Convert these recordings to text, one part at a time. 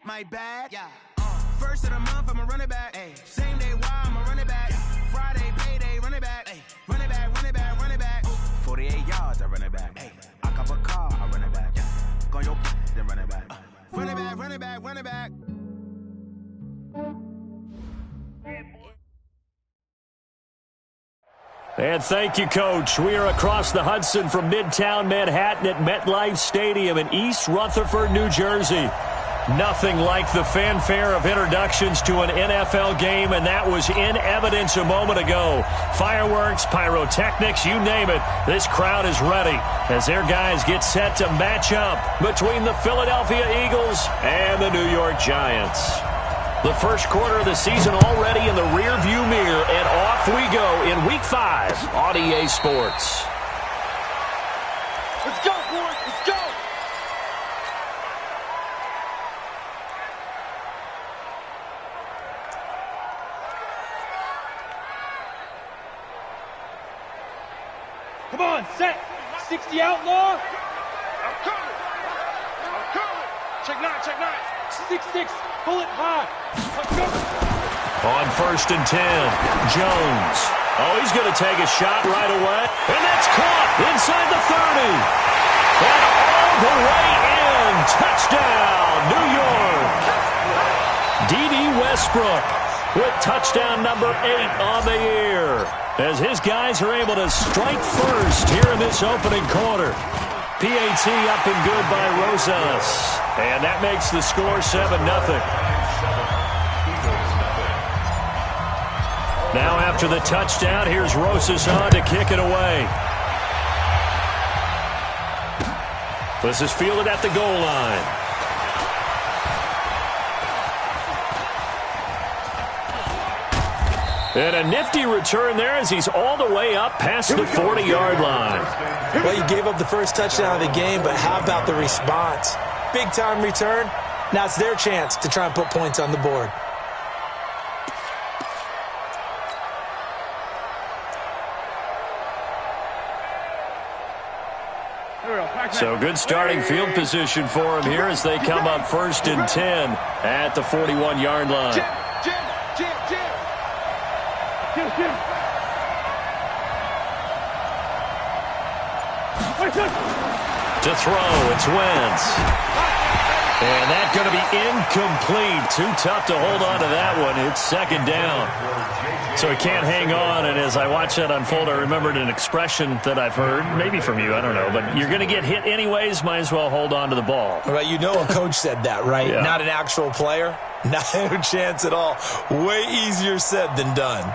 My bad. Yeah. First of the month, I'm a running back. Ay. Same day, why I'm a running back. Yeah. Friday, payday, running back. Ay. Running back, running back, running back. 48 yards, I run it back. Ay. I cop a car, I run it back. Yeah. Go your then run it back. Running back, running back, running back. And thank you, Coach. We are across the Hudson from Midtown Manhattan at MetLife Stadium in East Rutherford, New Jersey. Nothing like the fanfare of introductions to an NFL game, and that was in evidence a moment ago. Fireworks, pyrotechnics, you name it. This crowd is ready as their guys get set to match up between the Philadelphia Eagles and the New York Giants. The first quarter of the season already in the rearview mirror, and off we go in Week 5 on EA Sports. Let's go, boys. Let's go. Come on, set. 60 outlaw. I'm coming. I'm coming. Check 9, check 9. 6-6. Pull it high. On 1st and 10, Jones. Oh, he's going to take a shot right away. And that's caught inside the 30. And all the way in. Touchdown, New York. D.D. Westbrook with touchdown number 8 on the year, as his guys are able to strike first here in this opening quarter. PAT up and good by Rosas. And that makes the score 7-0. Now after the touchdown, here's Rosas on to kick it away. This is fielded at the goal line. And a nifty return there as he's all the way up past the 40-yard line. Well, you gave up the first touchdown of the game, but how about the response? Big-time return. Now it's their chance to try and put points on the board. So good starting field position for him here as they come up 1st and 10 at the 41-yard line. To throw, it's Wentz. And that's going to be incomplete. Too tough to hold on to that one. It's 2nd down. So he can't hang on, and as I watch that unfold, I remembered an expression that I've heard, maybe from you, I don't know, but you're going to get hit anyways, might as well hold on to the ball. Well, you know a coach said that, right? Yeah. Not an actual player. No chance at all. Way easier said than done.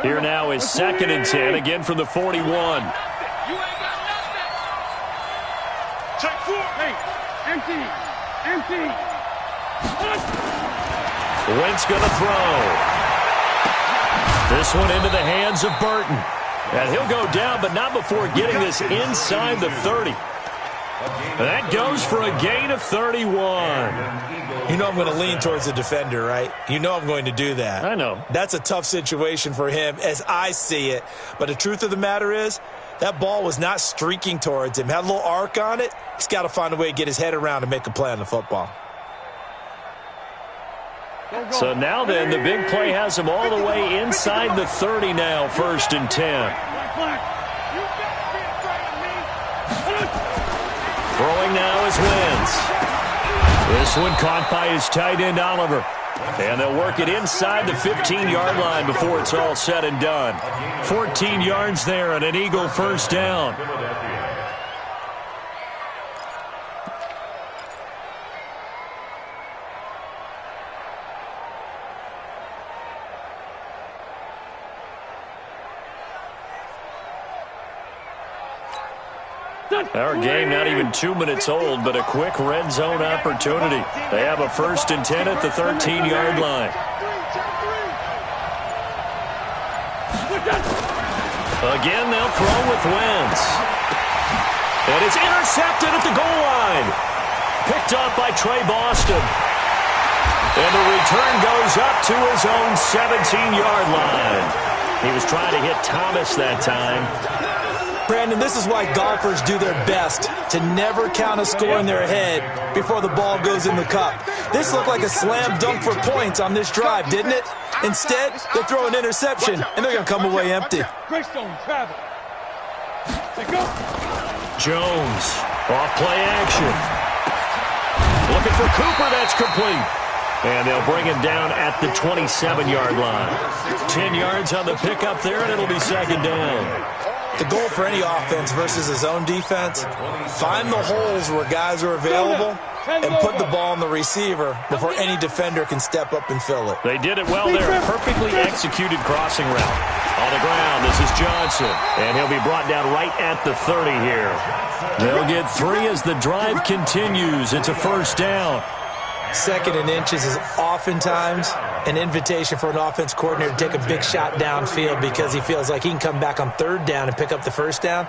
Here now is 2nd and 10, again from the 41. You ain't got nothing. Check 4. Hey, empty. Wentz going to throw. This one into the hands of Burton. And he'll go down, but not before getting this inside the 30. That goes for a gain of 31. You know I'm going to lean towards the defender, right? You know I'm going to do that. I know. That's a tough situation for him as I see it. But the truth of the matter is, that ball was not streaking towards him. Had a little arc on it. He's got to find a way to get his head around and make a play on the football. So now then, the big play has him all the way inside the 30 now, 1st and 10. Throwing now is Wentz. This one caught by his tight end, Oliver. And they'll work it inside the 15-yard line before it's all said and done. 14 yards there and an Eagle 1st down. Our game not even 2 minutes old, but a quick red zone opportunity. They have a 1st and 10 at the 13-yard line. Again, they'll throw with Wentz. And it's intercepted at the goal line. Picked up by Trey Boston. And the return goes up to his own 17-yard line. He was trying to hit Thomas that time. Brandon, this is why golfers do their best to never count a score in their head before the ball goes in the cup. This looked like a slam dunk for points on this drive, didn't it? Instead, they throw an interception, and they're going to come away empty. Jones, off play action. Looking for Cooper, that's complete. And they'll bring him down at the 27-yard line. 10 yards on the pickup there, and it'll be second down. The goal for any offense versus his own defense, find the holes where guys are available and put the ball on the receiver before any defender can step up and fill it. They did it well there. Perfectly executed crossing route. On the ground, this is Johnson. And he'll be brought down right at the 30 here. They'll get 3 as the drive continues. It's a first down. 2nd and inches is oftentimes an invitation for an offense coordinator to take a big shot downfield because he feels like he can come back on 3rd down and pick up the first down.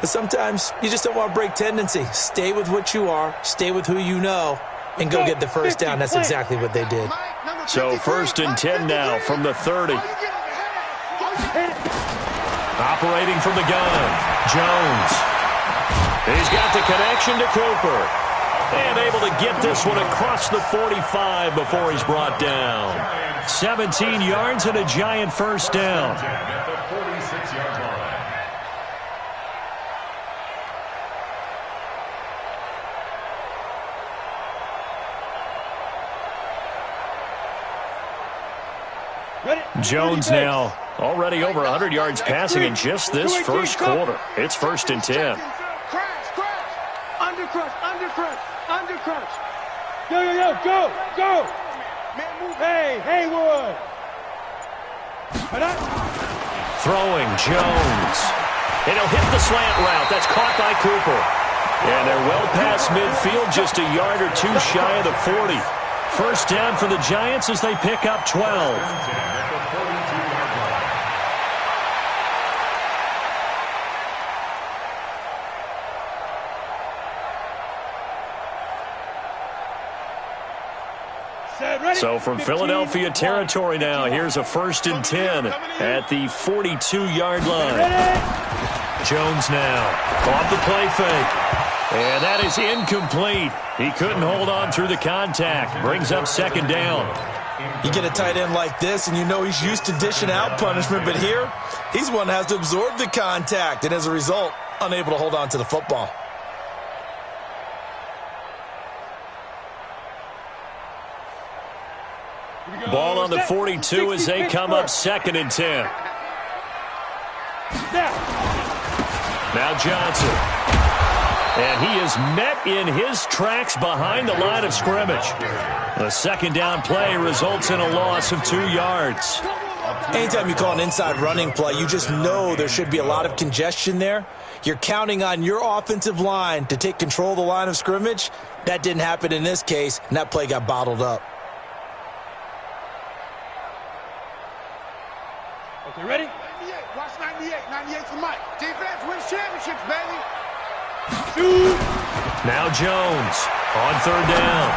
But sometimes you just don't want to break tendency. Stay with what you are, stay with who you know, and go get the first down. That's exactly what they did. So 1st and 10 now from the 30. Operating from the gun, Jones. He's got the connection to Cooper. And able to get this one across the 45 before he's brought down. 17 yards and a giant first down. Jones now already over 100 yards passing in just this first quarter. It's 1st and 10. Undercrunch. Yo, go. Hey, Haywood. Throwing Jones. And he'll hit the slant route. That's caught by Cooper. And they're well past midfield, just a yard or 2 shy of the 40. First down for the Giants as they pick up 12. So from Philadelphia territory now, here's a 1st and 10 at the 42-yard line. Jones now off the play fake. And that is incomplete. He couldn't hold on through the contact. Brings up 2nd down. You get a tight end like this, and you know he's used to dishing out punishment, but here, he's one that has to absorb the contact, and as a result, unable to hold on to the football. Ball on the 42 as they come up 2nd and 10. Now Johnson. And he is met in his tracks behind the line of scrimmage. The 2nd down play results in a loss of 2 yards. Anytime you call an inside running play, you just know there should be a lot of congestion there. You're counting on your offensive line to take control of the line of scrimmage. That didn't happen in this case, and that play got bottled up. Okay, ready? 98. Watch 98. 98 for Mike. Defense wins championships, baby. Now Jones on 3rd down.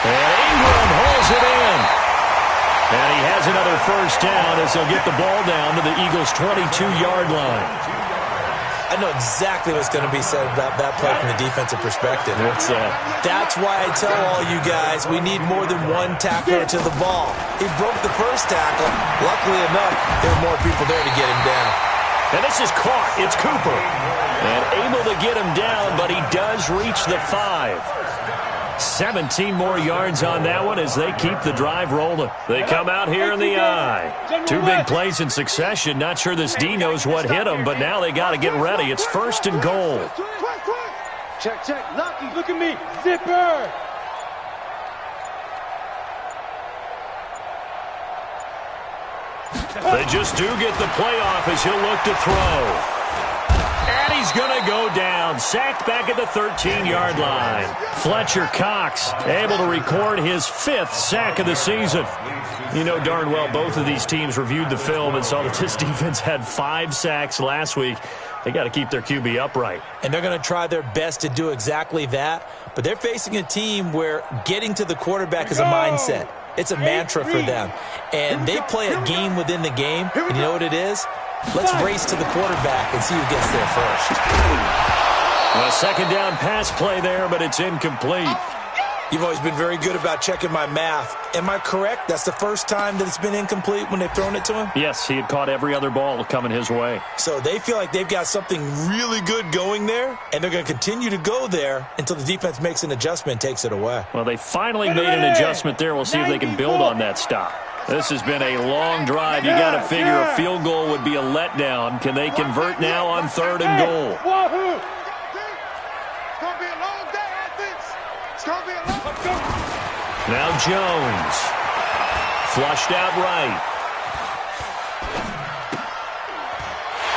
And Ingram hauls it in. And he has another first down as they'll get the ball down to the Eagles' 22-yard line. I know exactly what's going to be said about that play from the defensive perspective. What's that? That's why I tell all you guys we need more than one tackler to the ball. He broke the first tackle. Luckily enough, there were more people there to get him down. And this is caught. It's Cooper. And able to get him down, but he does reach the 5. 17 more yards on that one as they keep the drive rolling. They come out here in the eye. 2 big plays in succession. Not sure this D knows what hit him, but now they got to get ready. It's 1st and goal. Check. Lucky, look at me. Zipper. They just do get the playoff as he'll look to throw. And he's going to go down. Sacked back at the 13-yard line. Fletcher Cox able to record his 5th sack of the season. You know darn well both of these teams reviewed the film and saw that this defense had 5 sacks last week. They got to keep their QB upright. And they're going to try their best to do exactly that. But they're facing a team where getting to the quarterback is a mindset. It's a mantra for them. And they play a game within the game. And you know what it is? Let's race to the quarterback and see who gets there first. A second down pass play there, but it's incomplete. You've always been very good about checking my math. Am I correct? That's the first time that it's been incomplete when they've thrown it to him? Yes, he had caught every other ball coming his way. So they feel like they've got something really good going there, and they're going to continue to go there until the defense makes an adjustment and takes it away. Well, they finally made an adjustment there. We'll see if they can build on that stop. This has been a long drive. You got to figure a field goal would be a letdown. Can they convert now on 3rd and goal? Wahoo! It's going to be a long day, offense. It's going to be a long day. Now Jones. Flushed out right.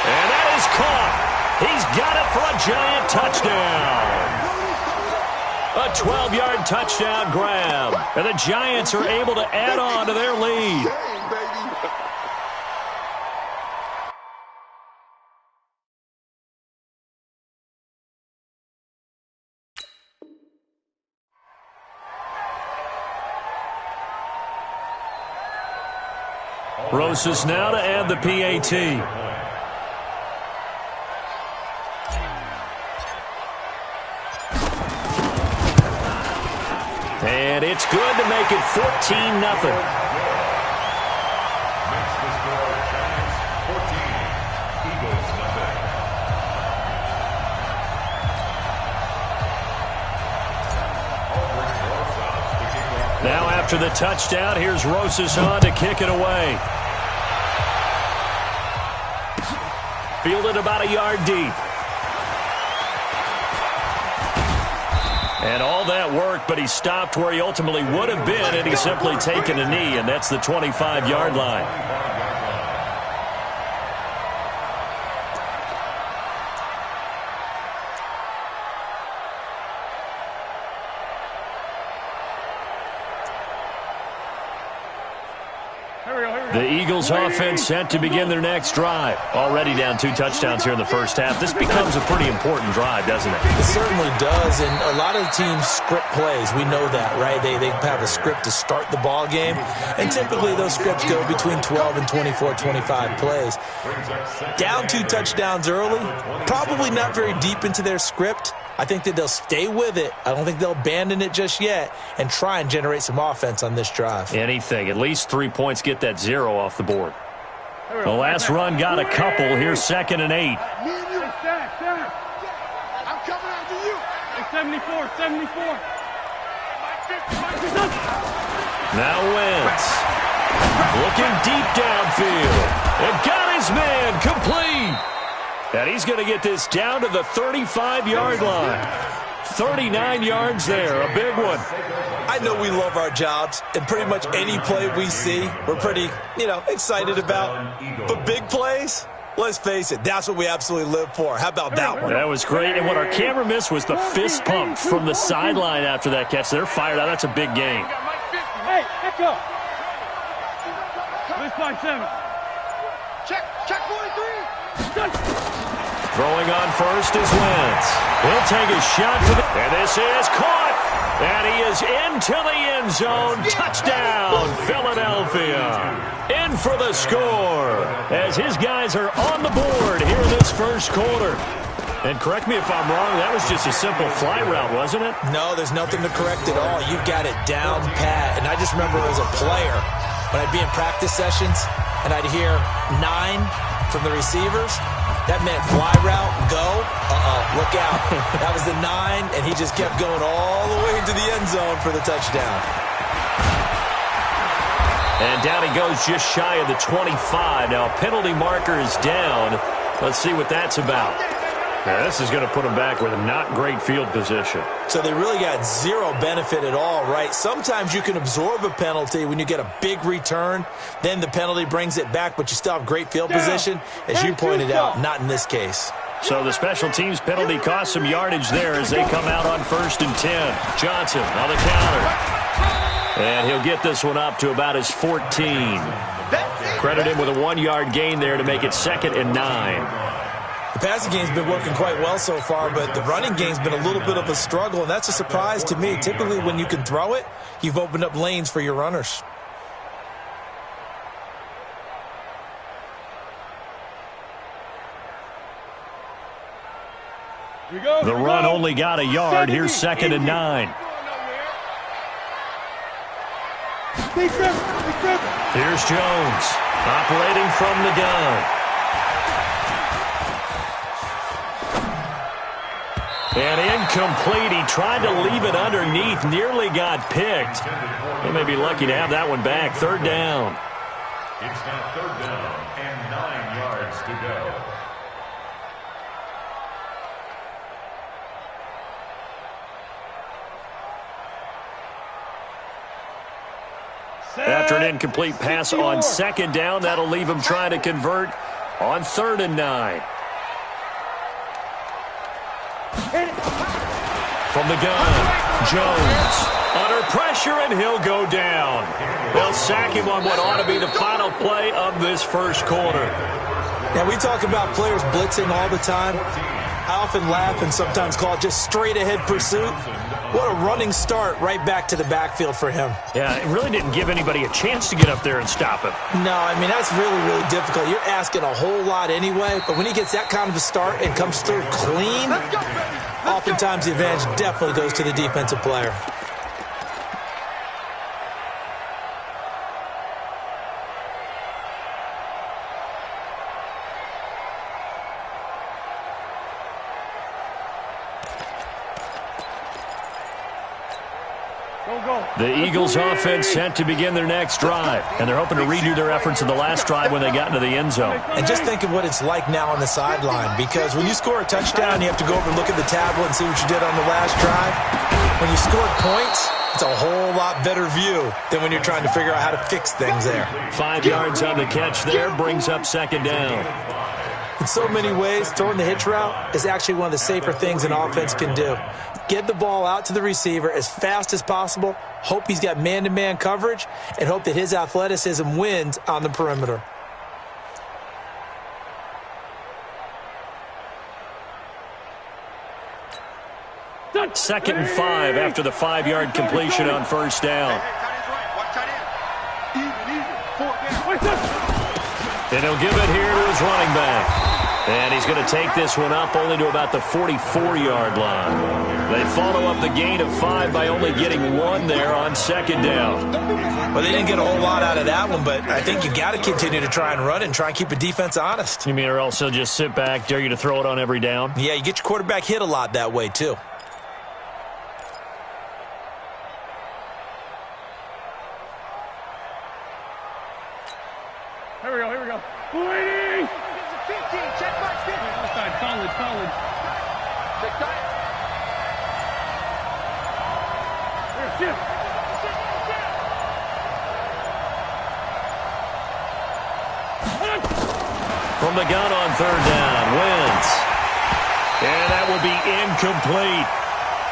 And that is caught. He's got it for a giant touchdown. A 12-yard touchdown grab. And the Giants are able to add on to their lead. Rosas now to add the PAT. And it's good to make it 14-0. Now after the touchdown, here's Rosas on to kick it away. Fielded about a yard deep. And all that worked, but he stopped where he ultimately would have been, and he's simply taken a knee, and that's the 25-yard line. The Eagles offense set to begin their next drive. Already down 2 touchdowns here in the first half. This becomes a pretty important drive, doesn't it? It certainly does, and a lot of teams script plays. We know that, right? They have a script to start the ball game, and typically those scripts go between 12 and 24, 25 plays. Down 2 touchdowns early, probably not very deep into their script. I think that they'll stay with it. I don't think they'll abandon it just yet and try and generate some offense on this drive. Anything. At least 3 points, get that 0 off the board. The last run got a couple. Here's 2nd and 8. I'm coming after you. 74. Now Wentz. Looking deep downfield. And got his man complete. And he's going to get this down to the 35-yard line. 39 yards there, a big one. I know we love our jobs, and pretty much any play we see, we're pretty, excited about. But big plays, let's face it, that's what we absolutely live for. How about that one? That was great, and what our camera missed was the fist pump from the sideline after that catch. They're fired out. That's a big game. Hey, echo. Let's find 7. Check 43. Throwing on first is Wentz. He'll take a shot to the... And this is caught. And he is into the end zone. Touchdown, Philadelphia. In for the score as his guys are on the board here in this first quarter. And correct me if I'm wrong, that was just a simple fly route, wasn't it? No, there's nothing to correct at all. You've got it down pat. And I just remember as a player, when I'd be in practice sessions and I'd hear 9 from the receivers, that meant fly route, go, look out. That was the 9, and he just kept going all the way into the end zone for the touchdown. And down he goes just shy of the 25. Now a penalty marker is down. Let's see what that's about. Now, this is going to put them back with a not great field position. So they really got 0 benefit at all, right? Sometimes you can absorb a penalty when you get a big return. Then the penalty brings it back, but you still have great field position. As you pointed out, not in this case. So the special teams penalty cost some yardage there as they come out on 1st and 10. Johnson on the counter. And he'll get this one up to about his 14. Credit him with a 1-yard gain there to make it 2nd and 9. The passing game's been working quite well so far, but the running game's been a little bit of a struggle, and that's a surprise to me. Typically, when you can throw it, you've opened up lanes for your runners. The run only got a yard. Here's 2nd and 9. Here's Jones, operating from the gun. And incomplete. He tried to leave it underneath, nearly got picked. They may be lucky to have that one back. 3rd down. It's now 3rd down and 9 yards to go. After an incomplete pass on 2nd down, that'll leave him trying to convert on 3rd and 9. From the gun, Jones under pressure, and he'll go down. They'll sack him on what ought to be the final play of this first quarter. Now, we talk about players blitzing all the time. I often laugh and sometimes call it just straight-ahead pursuit. What a running start right back to the backfield for him. Yeah, it really didn't give anybody a chance to get up there and stop him. No, I mean, that's really, really difficult. You're asking a whole lot anyway, but when he gets that kind of a start and comes through clean, oftentimes the advantage definitely goes to the defensive player. The Eagles offense set to begin their next drive, and they're hoping to redo their efforts in the last drive when they got into the end zone. And just think of what it's like now on the sideline, because when you score a touchdown, you have to go over and look at the tablet and see what you did on the last drive. When you scored points, it's a whole lot better view than when you're trying to figure out how to fix things there. 5 yards on the catch there brings up 2nd down. In so many ways, throwing the hitch route is actually one of the safer things an offense can do. Get the ball out to the receiver as fast as possible, hope he's got man-to-man coverage, and hope that his athleticism wins on the perimeter. Second and 5 after the 5-yard completion on 1st down. And he'll give it here to his running back. And he's going to take this one up only to about the 44-yard line. They follow up the gain of 5 by only getting 1 there on 2nd down. Well, they didn't get a whole lot out of that one, but I think you got to continue to try and run and try and keep the defense honest. You mean or else he'll just sit back, dare you to throw it on every down? Yeah, you get your quarterback hit a lot that way, too. Here we go. Waiting! 15, check back 50. Outside, college. Check that. Here, shift. From the gun on 3rd down, Wentz. And that will be incomplete.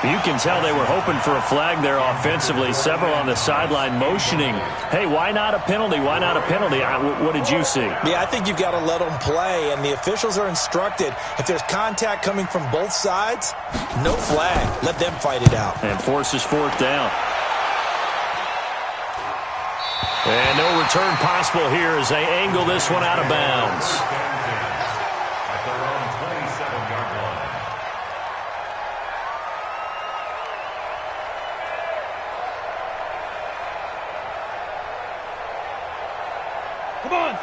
You can tell they were hoping for a flag there offensively. Several on the sideline motioning, hey, why not a penalty? Why not a penalty? What did you see? Yeah, I think you've got to let them play, and the officials are instructed, if there's contact coming from both sides, no flag. Let them fight it out. And forces 4th down. And no return possible here as they angle this one out of bounds. At their own 27-yard line.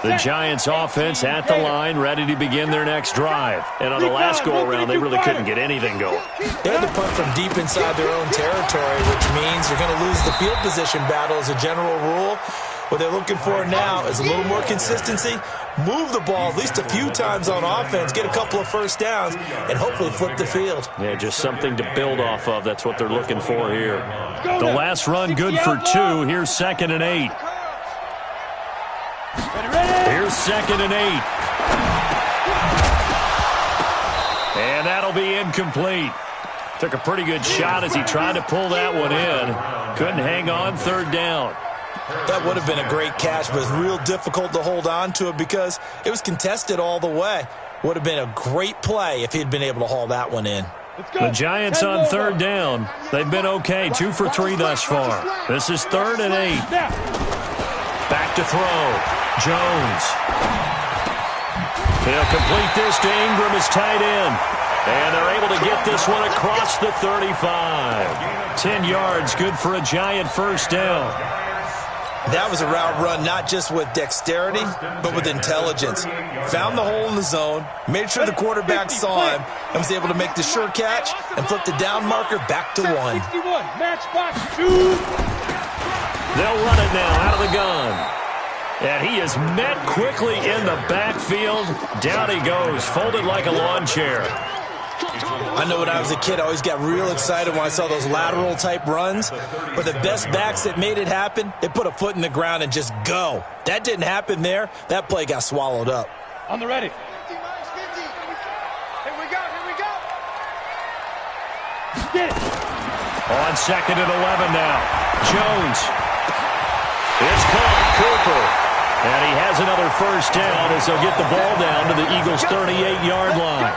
The Giants offense at the line, ready to begin their next drive. And on the last go-around, they really couldn't get anything going. They had to punt from deep inside their own territory, which means you're going to lose the field position battle as a general rule. What they're looking for now is a little more consistency, move the ball at least a few times on offense, get a couple of first downs, and hopefully flip the field. Yeah, just something to build off of. That's what they're looking for here. The last run good for 2. Here's 2nd and 8. Here's 2nd and 8. And that'll be incomplete. Took a pretty good shot as he tried to pull that one in. Couldn't hang on 3rd down. That would have been a great catch, but it's real difficult to hold on to it because it was contested all the way. Would have been a great play if he'd been able to haul that one in. The Giants on 3rd down. They've been okay, 2 for 3 thus far. This is 3rd and 8. Back to throw. Jones. He'll complete this to Ingram as tight end. And they're able to get this one across the 35. 10 yards, good for a Giant first down. That was a route run not just with dexterity, but with intelligence. Found the hole in the zone, made sure the quarterback saw him, and was able to make the sure catch and flip the down marker back to 1. 61, match box 2. They'll run it now out of the gun. And he is met quickly in the backfield. Down he goes, folded like a lawn chair. I know when I was a kid, I always got real excited when I saw those lateral-type runs. But the best backs that made it happen, they put a foot in the ground and just go. That didn't happen there. That play got swallowed up. On the ready. 50 minus 50. Here we go, here we go. Get it. On 2nd and 11 now. Jones. It's caught. Cooper. And he has another first down as they'll get the ball down to the Eagles' 38-yard line.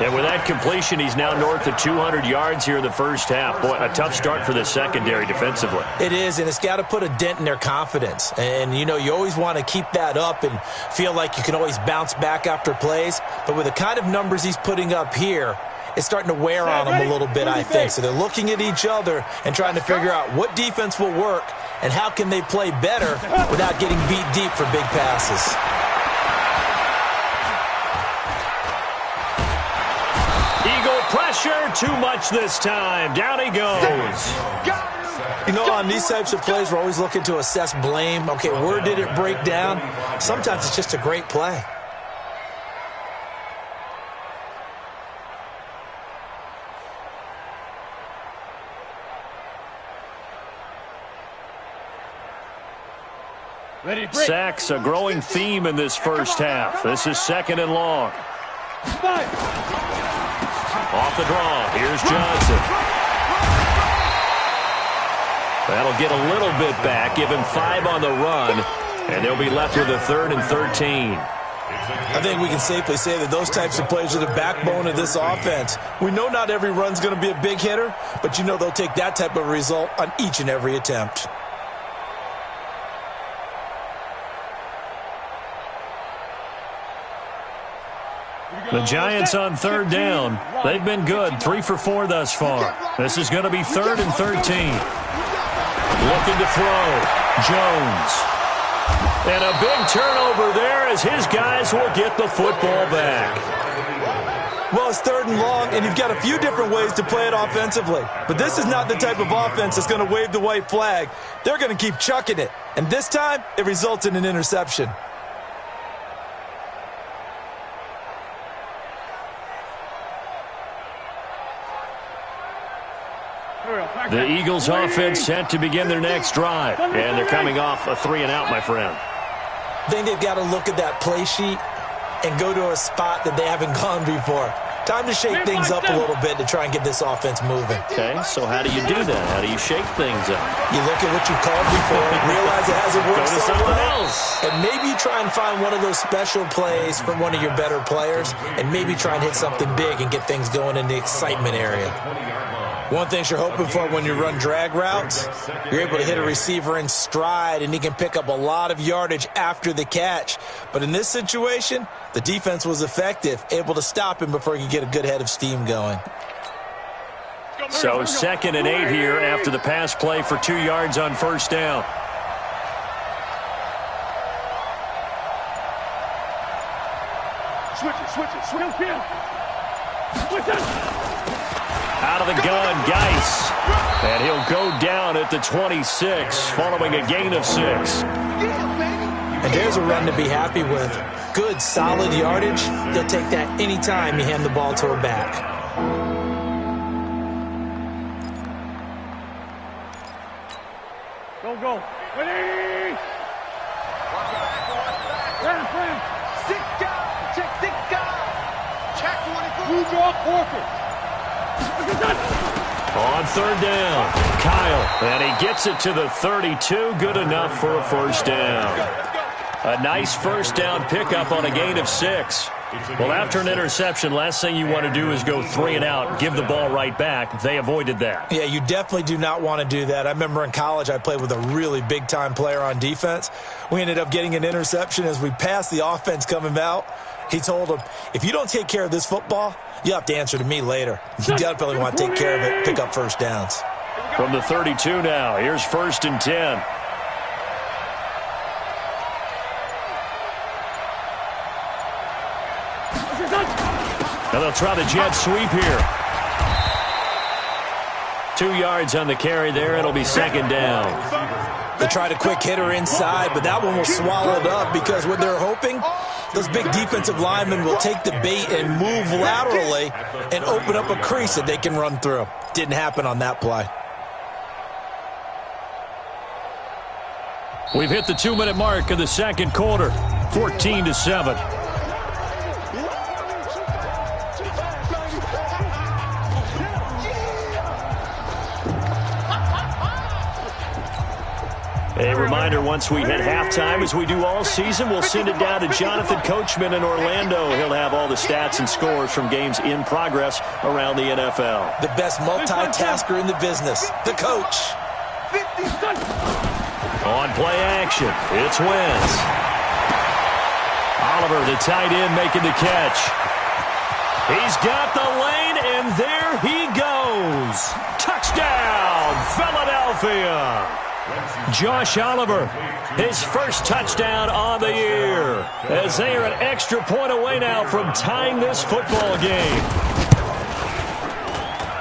And with that completion, he's now north of 200 yards here in the first half. Boy, a tough start for the secondary defensively. It is, and it's got to put a dent in their confidence. And, you know, you always want to keep that up and feel like you can always bounce back after plays. But with the kind of numbers he's putting up here, it's starting to wear on them a little bit, I think. So they're looking at each other and trying to figure out what defense will work and how can they play better without getting beat deep for big passes. Eagle pressure, too much this time. Down he goes. You know, on these types of plays, we're always looking to assess blame. Okay, where did it break down? Sometimes it's just a great play. Sacks, a growing theme in this first half. This is 2nd and long. Off the draw, here's Johnson. That'll get a little bit back, give him 5 on the run, and they'll be left with a 3rd and 13. I think we can safely say that those types of plays are the backbone of this offense. We know not every run's going to be a big hitter, but you know they'll take that type of result on each and every attempt. The Giants on 3rd down. They've been good, 3 for 4 thus far. This is going to be 3rd and 13. Looking to throw. Jones. And a big turnover there as his guys will get the football back. Well, it's 3rd and long, and you've got a few different ways to play it offensively. But this is not the type of offense that's going to wave the white flag. They're going to keep chucking it. And this time, it results in an interception. The Eagles offense set to begin their next drive. And they're coming off a 3-and-out, my friend. I think they've got to look at that play sheet and go to a spot that they haven't gone before. Time to shake things up a little bit to try and get this offense moving. Okay, so how do you do that? How do you shake things up? You look at what you called before, realize it hasn't worked Go to so something well, else. and maybe try and find one of those special plays from one of your better players, and maybe try and hit something big and get things going in the excitement area. One thing you're hoping for when you run drag routes, you're able to hit a receiver in stride, and he can pick up a lot of yardage after the catch. But in this situation, the defense was effective, able to stop him before he could get a good head of steam going. So 2nd and 8 here after the pass play for 2 yards on 1st down. Switch it. Out of the gun, Geis. And he'll go down at the 26 following a gain of 6. And there's a run to be happy with. Good, solid yardage. They'll take that anytime you hand the ball to a back. Go. Ready! Run. Check 24. Blue draw, Porker. On 3rd down, Kyle, and he gets it to the 32, good enough for a first down. A nice first down pickup on a gain of 6. Well, after an interception, last thing you want to do is go 3-and-out, give the ball right back. They avoided that. Yeah, you definitely do not want to do that. I remember in college I played with a really big-time player on defense. We ended up getting an interception as we passed the offense coming out. He told him, if you don't take care of this football, you'll have to answer to me later. You definitely want to take care of it, pick up first downs. From the 32 now, here's 1st and 10. Now they'll try the jet sweep here. 2 yards on the carry there. It'll be 2nd down. They tried a quick hitter inside, but that one was swallowed up because what they're hoping, those big defensive linemen will take the bait and move laterally and open up a crease that they can run through. Didn't happen on that play. We've hit the 2-minute mark of the 2nd quarter. 14-7. A reminder, once we hit halftime, as we do all season, we'll send it down to Jonathan Coachman in Orlando. He'll have all the stats and scores from games in progress around the NFL. The best multitasker in the business, the coach. On play action, it's Wentz. Oliver, the tight end, making the catch. He's got the lane, and there he goes. Touchdown, Philadelphia. Josh Oliver, his first touchdown on the year, as they are an extra point away now from tying this football game.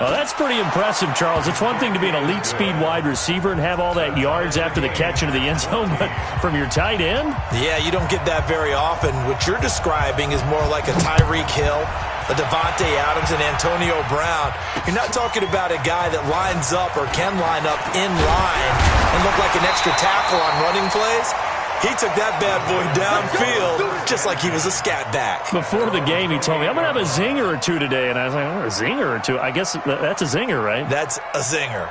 Well, that's pretty impressive, Charles. It's one thing to be an elite speed wide receiver and have all that yards after the catch into the end zone, but from your tight end? Yeah, you don't get that very often. What you're describing is more like a Tyreek Hill, a Devontae Adams, and Antonio Brown. You're not talking about a guy that lines up or can line up in line and look like an extra tackle on running plays. He took that bad boy downfield just like he was a scat back. Before the game, he told me, I'm going to have a zinger or two today. And I was like, oh, a zinger or two? I guess that's a zinger, right? That's a zinger.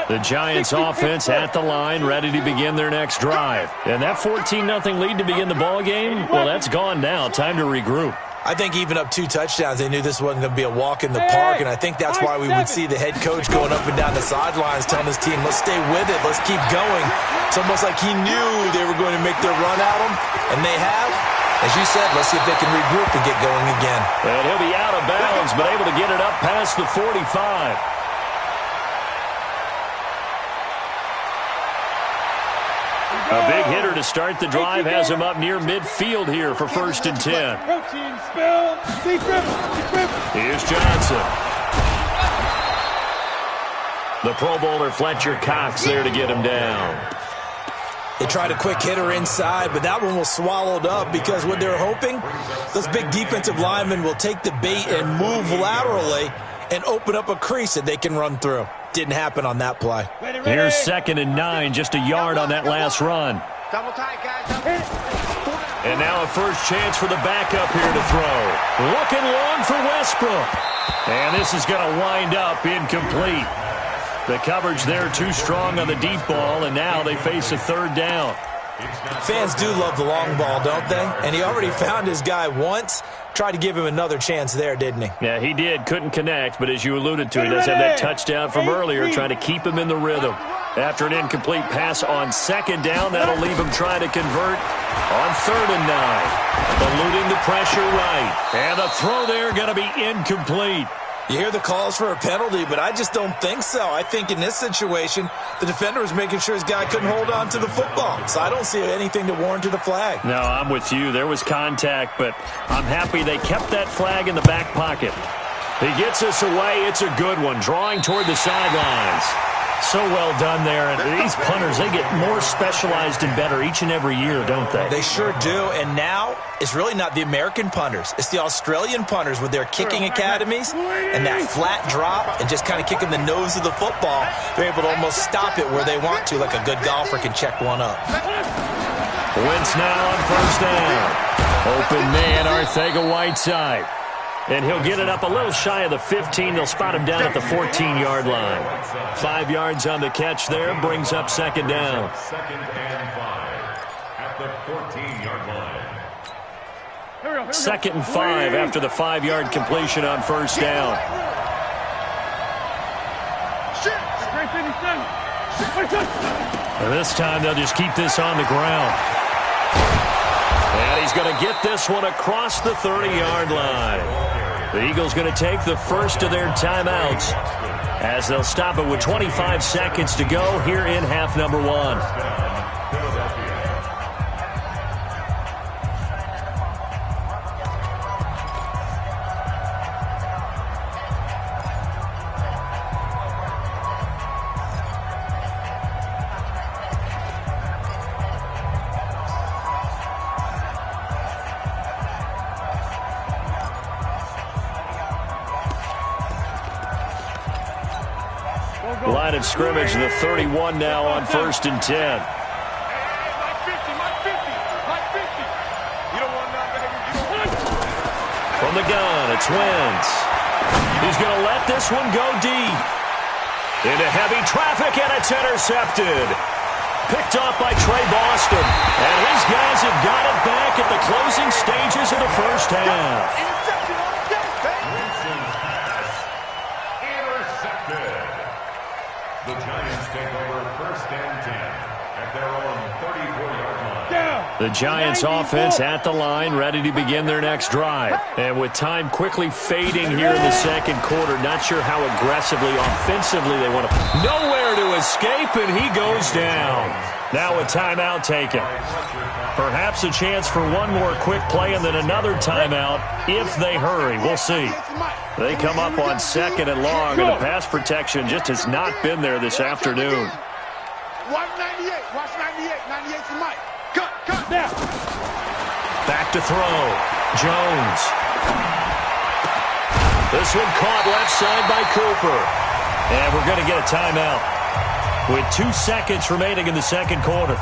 The Giants offense at the line, ready to begin their next drive. And that 14-0 lead to begin the ball game, well, that's gone now. Time to regroup. I think even up 2 touchdowns, they knew this wasn't going to be a walk in the park, and I think that's why we would see the head coach going up and down the sidelines telling his team, let's stay with it, let's keep going. It's almost like he knew they were going to make their run at him, and they have. As you said, let's see if they can regroup and get going again. And he'll be out of bounds, but able to get it up past the 45. A big hitter to start the drive has him up near midfield here for 1st and 10. Here's Johnson. The Pro Bowler Fletcher Cox there to get him down. They tried a quick hitter inside, but that one was swallowed up because what they're hoping, those big defensive linemen will take the bait and move laterally and open up a crease that they can run through. Didn't happen on that play. Here's 2nd and 9, just a yard on that last run. Double tight, guys. And now a first chance for the backup here to throw. Looking long for Westbrook. And this is going to wind up incomplete. The coverage there too strong on the deep ball, and now they face a 3rd down. Fans do love the long ball, don't they? And he already found his guy once. Tried to give him another chance there, didn't he? Yeah, he did. Couldn't connect, but as you alluded to, he does have that touchdown from earlier, trying to keep him in the rhythm. After an incomplete pass on 2nd down, that'll leave him trying to convert on 3rd and 9. Eluding the pressure right. And the throw there going to be incomplete. You hear the calls for a penalty, but I just don't think so. I think in this situation, the defender was making sure his guy couldn't hold on to the football. So I don't see anything that warranted a flag. No, I'm with you. There was contact, but I'm happy they kept that flag in the back pocket. He gets us away. It's a good one, drawing toward the sidelines. So well done there. And these punters, they get more specialized and better each and every year, don't they? They sure do. And now it's really not the American punters. It's the Australian punters with their kicking academies and that flat drop and just kind of kicking the nose of the football. They're able to almost stop it where they want to, like a good golfer can check one up. Wentz now on 1st down. Open man, Arcega-Whiteside. And he'll get it up a little shy of the 15. They'll spot him down at the 14-yard line. 5 yards on the catch there, brings up 2nd down. 2nd and 5 at the 14-yard line. 2nd and 5 after the 5-yard completion on 1st down. And this time they'll just keep this on the ground. And he's going to get this one across the 30-yard line. The Eagles going to take the first of their timeouts as they'll stop it with 25 seconds to go here in half number one. Line of scrimmage, the 31 now on 1st and 10. From the gun, it's Wentz. He's going to let this one go deep. Into heavy traffic, and it's intercepted. Picked off by Trey Boston. And his guys have got it back at the closing stages of the first half. The Giants take over 1st and 10 at their own 34-yard line. The Giants offense at the line, ready to begin their next drive. And with time quickly fading here in the second quarter, not sure how aggressively, offensively they want to. Nowhere to escape, and he goes down. Now a timeout taken. Perhaps a chance for one more quick play and then another timeout if they hurry. We'll see. They come up on 2nd and long, and the pass protection just has not been there this afternoon. Watch 98. Watch 98. 98 to Mike. Cut now. Back to throw. Jones. This one caught left side by Cooper. And we're going to get a timeout with 2 seconds remaining in the second quarter.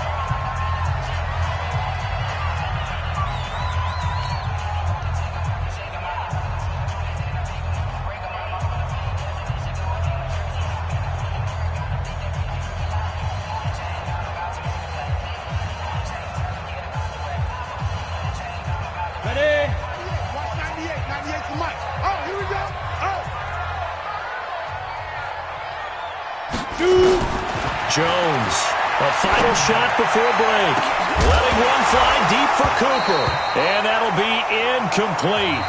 Jones, a final shot before break. Letting one fly deep for Cooper. And that'll be incomplete.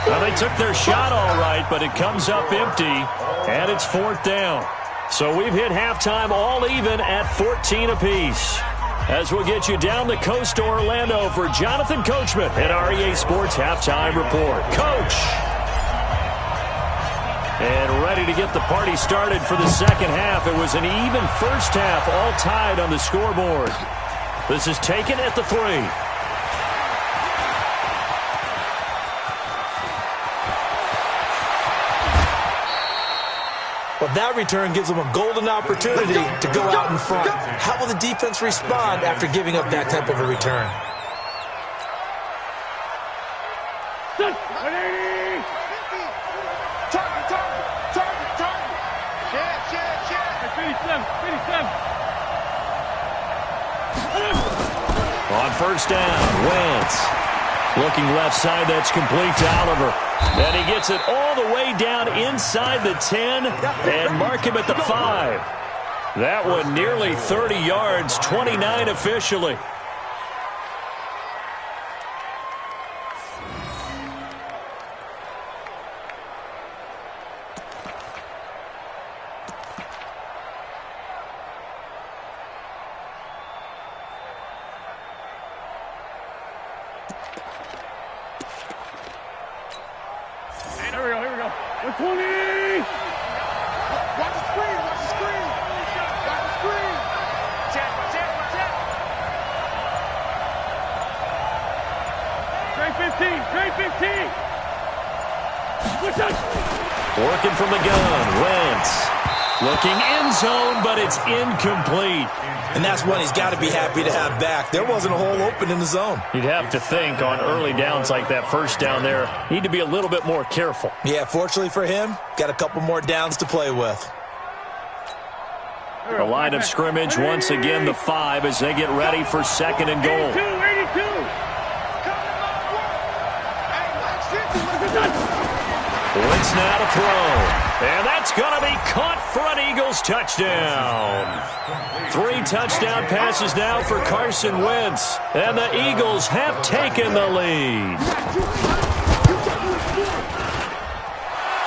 Well, they took their shot all right, but it comes up empty, and it's 4th down. So we've hit halftime all even at 14 apiece. As we'll get you down the coast to Orlando for Jonathan Coachman at REA Sports Halftime Report. Coach! And ready to get the party started for the second half. It was an even first half, all tied on the scoreboard. This is taken at the 3. Well, that return gives them a golden opportunity to go out in front. How will the defense respond after giving up that type of a return? On 1st down, Wentz. Looking left side, that's complete to Oliver. And he gets it all the way down inside the 10 and mark him at the 5. That one nearly 30 yards, 29 officially. Here we go. 120! Watch the screen. Watch the screen. Watch the screen. Check. Trey 15. What's up? Working from the gun, Wentz. Looking end zone, but it's incomplete. And that's one he's got to be happy to have back. There wasn't a hole open in the zone. You'd have to think on early downs like that first down there, need to be a little bit more careful. Yeah, fortunately for him, got a couple more downs to play with. The line of scrimmage, once again, the 5 as they get ready for 2nd and goal. 82. Wentz now to throw. And that's going to be caught for an Eagles touchdown. 3 touchdown passes now for Carson Wentz. And the Eagles have taken the lead.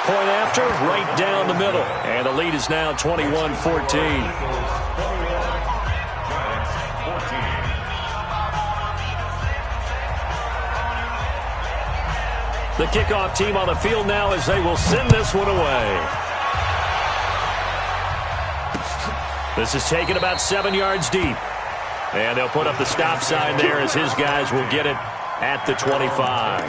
Point after, right down the middle. And the lead is now 21-14. The kickoff team on the field now as they will send this one away. This is taken about 7 yards deep. And they'll put up the stop sign there as his guys will get it at the 25.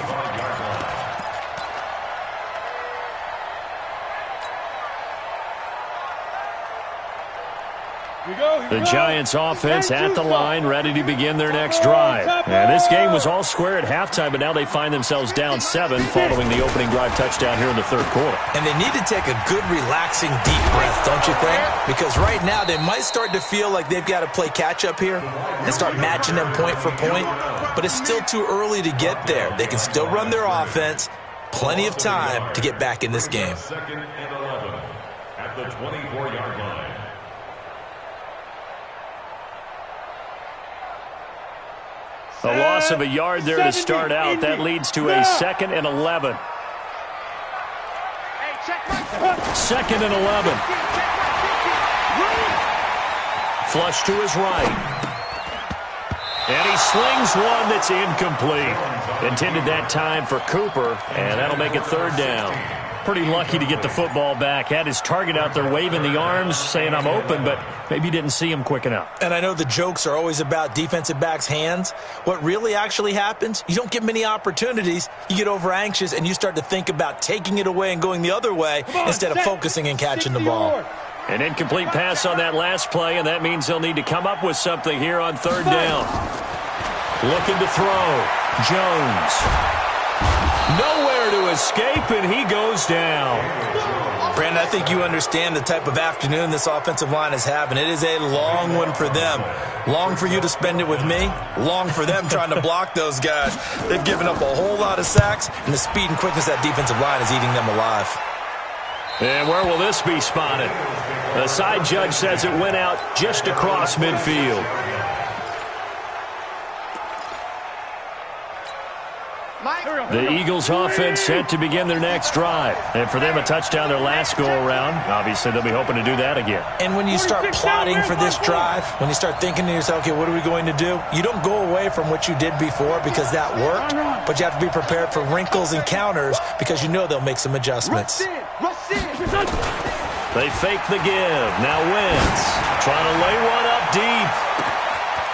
The Giants offense at the line, ready to begin their next drive. And this game was all square at halftime, but now they find themselves down 7 following the opening drive touchdown here in the third quarter. And they need to take a good, relaxing, deep breath, don't you think? Because right now they might start to feel like they've got to play catch-up here and start matching them point for point. But it's still too early to get there. They can still run their offense. Plenty of time to get back in this game. 2nd and 11 at the 24-yard line. A loss of a yard there to start out. That leads to a 2nd and 11. 2nd and 11. Flush to his right. And he slings one that's incomplete. Intended that time for Cooper, and that'll make it 3rd down. Pretty lucky to get the football back. Had his target out there waving the arms, saying I'm open, but maybe didn't see him quick enough. And I know the jokes are always about defensive backs' hands. What really actually happens, you don't get many opportunities. You get over anxious, and you start to think about taking it away and going the other way instead of focusing and catching the ball. An incomplete pass on that last play, and that means they'll need to come up with something here on 3rd down. Looking to throw. Jones. Nowhere to escape, and he goes down. Brandon, I think you understand the type of afternoon this offensive line is having. It is a long one for them. Long for you to spend it with me. Long for them trying to block those guys. They've given up a whole lot of sacks, and the speed and quickness of that defensive line is eating them alive. And where will this be spotted? The side judge says it went out just across midfield. The Eagles offense set to begin their next drive. And for them, a touchdown their last go-around. Obviously, they'll be hoping to do that again. And when you start plotting for this drive, when you start thinking to yourself, okay, what are we going to do? You don't go away from what you did before because that worked, but you have to be prepared for wrinkles and counters because you know they'll make some adjustments. They fake the give. Now Wentz trying to lay one up deep.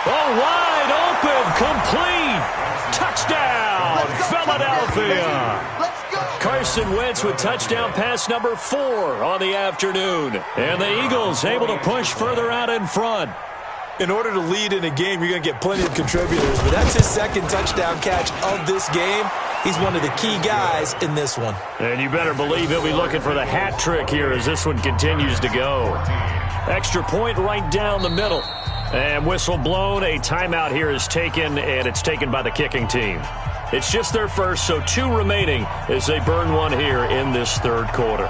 Oh, wide open, complete. Touchdown, Philadelphia. Carson Wentz with touchdown pass number 4 on the afternoon. And the Eagles able to push further out in front. In order to lead in a game, you're going to get plenty of contributors, but that's his 2nd touchdown catch of this game. He's one of the key guys in this one. And you better believe he'll be looking for the hat trick here as this one continues to go. Extra point right down the middle. And whistle blown. A timeout here is taken, and it's taken by the kicking team. It's just their first, so 2 remaining as they burn one here in this 3rd quarter.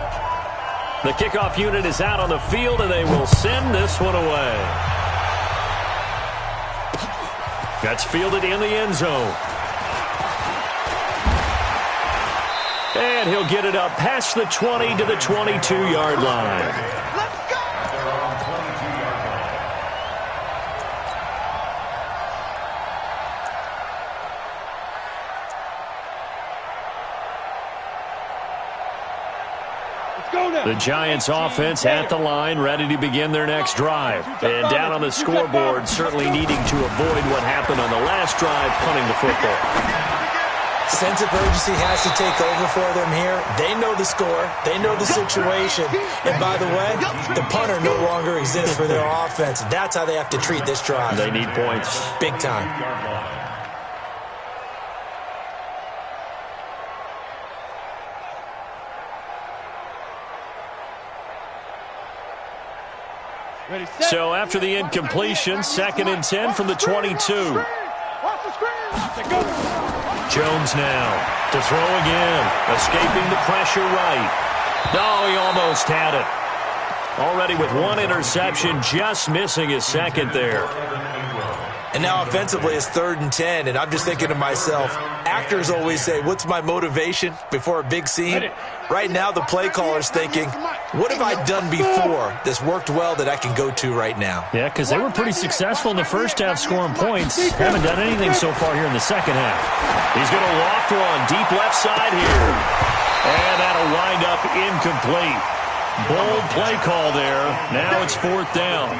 The kickoff unit is out on the field, and they will send this one away. That's fielded in the end zone. And he'll get it up past the 20 to the 22-yard line. The Giants offense at the line, ready to begin their next drive. And down on the scoreboard, certainly needing to avoid what happened on the last drive, punting the football. Sense of urgency has to take over for them here. They know the score. They know the situation. And by the way, the punter no longer exists for their offense. That's how they have to treat this drive. They need points. Big time. So after the incompletion, 2nd and 10 from the 22. Jones now to throw again, escaping the pressure right. No, he almost had it. Already with one interception, just missing his second there. And now offensively it's 3rd and 10, and I'm just thinking to myself, actors always say, what's my motivation before a big scene? Right now the play caller's thinking, what have I done before that's worked well that I can go to right now? Yeah, because they were pretty successful in the first half scoring points. Haven't done anything so far here in the second half. He's going to loft one deep left side here. And that'll wind up incomplete. Bold play call there. Now it's 4th down.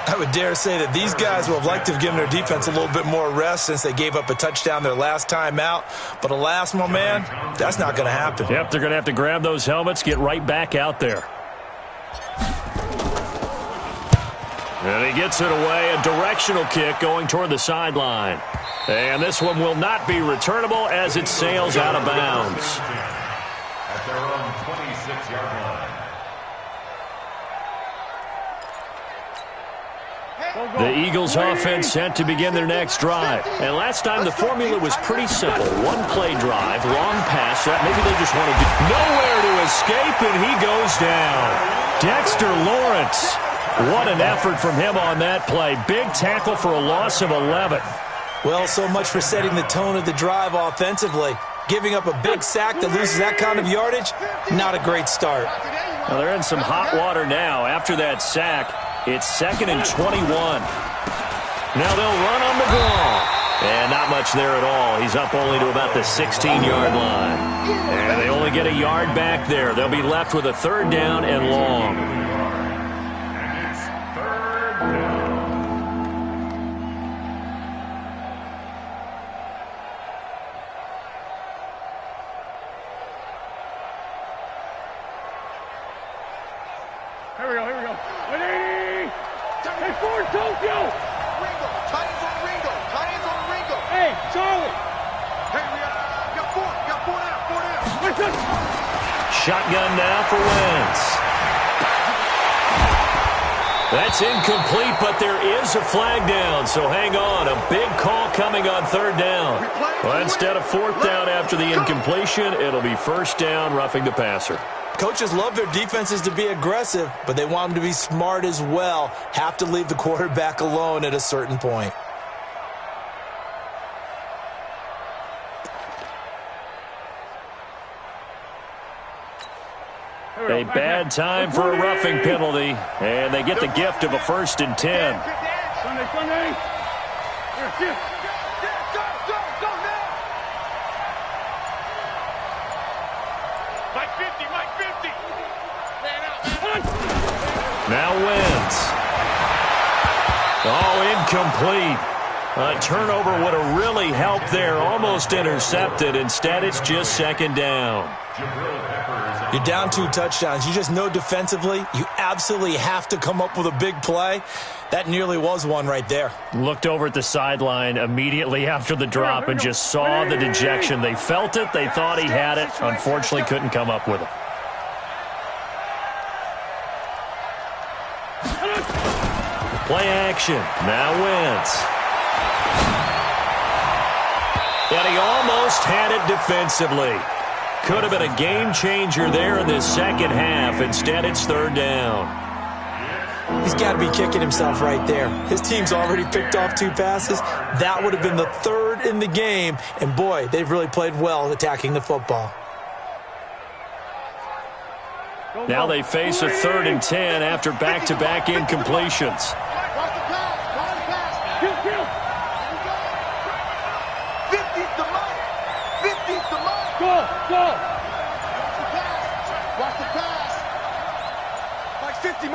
I would dare say that these guys would have liked to have given their defense a little bit more rest since they gave up a touchdown their last time out. But alas, my man, that's not going to happen. Yep, they're going to have to grab those helmets, get right back out there. And he gets it away, a directional kick going toward the sideline. And this one will not be returnable as it sails out of bounds. At their own 26-yard line. The Eagles offense set to begin their next drive. And last time the formula was pretty simple. One play drive, long pass. Maybe they just want to do nowhere to escape, and he goes down. Dexter Lawrence. What an effort from him on that play. Big tackle for a loss of 11. Well, so much for setting the tone of the drive offensively. Giving up a big sack that loses that kind of yardage, not a great start. Well, they're in some hot water now after that sack. It's 2nd and 21. Now they'll run on the ball. And not much there at all. He's up only to about the 16-yard line. And they only get a yard back there. They'll be left with a 3rd down and long. And it's 3rd down. Here we go. Ready? Hey, forward, Tokyo! Ringo, tight ends on Ringo, tight ends on Ringo. Hey, Charlie! Hey, we got 4 down. Listen! Shotgun now for Wentz. That's incomplete, but there is a flag down, so hang on. A big call coming on 3rd down. Well, instead of 4th down after the incompletion, it'll be 1st down, roughing the passer. Coaches love their defenses to be aggressive, but they want them to be smart as well. Have to leave the quarterback alone at a certain point. A bad time for a roughing penalty, and they get the gift of a 1st and 10. Sunday! Here, shift! Go now! Mike 50! Man out. Now Wentz. Oh, incomplete. A turnover would have really helped there. Almost intercepted. Instead, it's just 2nd down. You're down 2 touchdowns. You just know defensively you absolutely have to come up with a big play. That nearly was one right there. Looked over at the sideline immediately after the drop and just saw the dejection. They felt it. They thought he had it. Unfortunately, couldn't come up with it. Play action. Now Wentz. And he almost had it defensively. Could have been a game changer there in this second half. Instead, it's 3rd down. He's got to be kicking himself right there. His team's already picked off 2 passes. That would have been the 3rd in the game. And, boy, they've really played well attacking the football. Now they face a 3rd and 10 after back-to-back incompletions. Go! Watch the pass. Mike 50.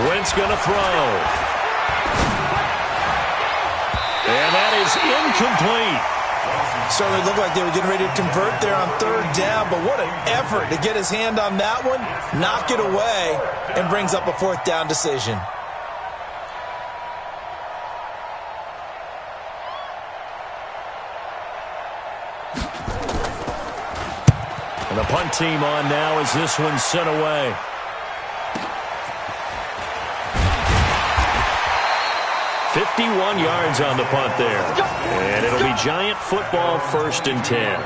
Wentz gonna throw. And that is incomplete. Certainly looked like they were getting ready to convert there on 3rd down, but what an effort to get his hand on that one, knock it away, and brings up a 4th down decision. And the punt team on now as this one's sent away. .51 yards on the punt there. And it'll be Giant football, 1st and 10.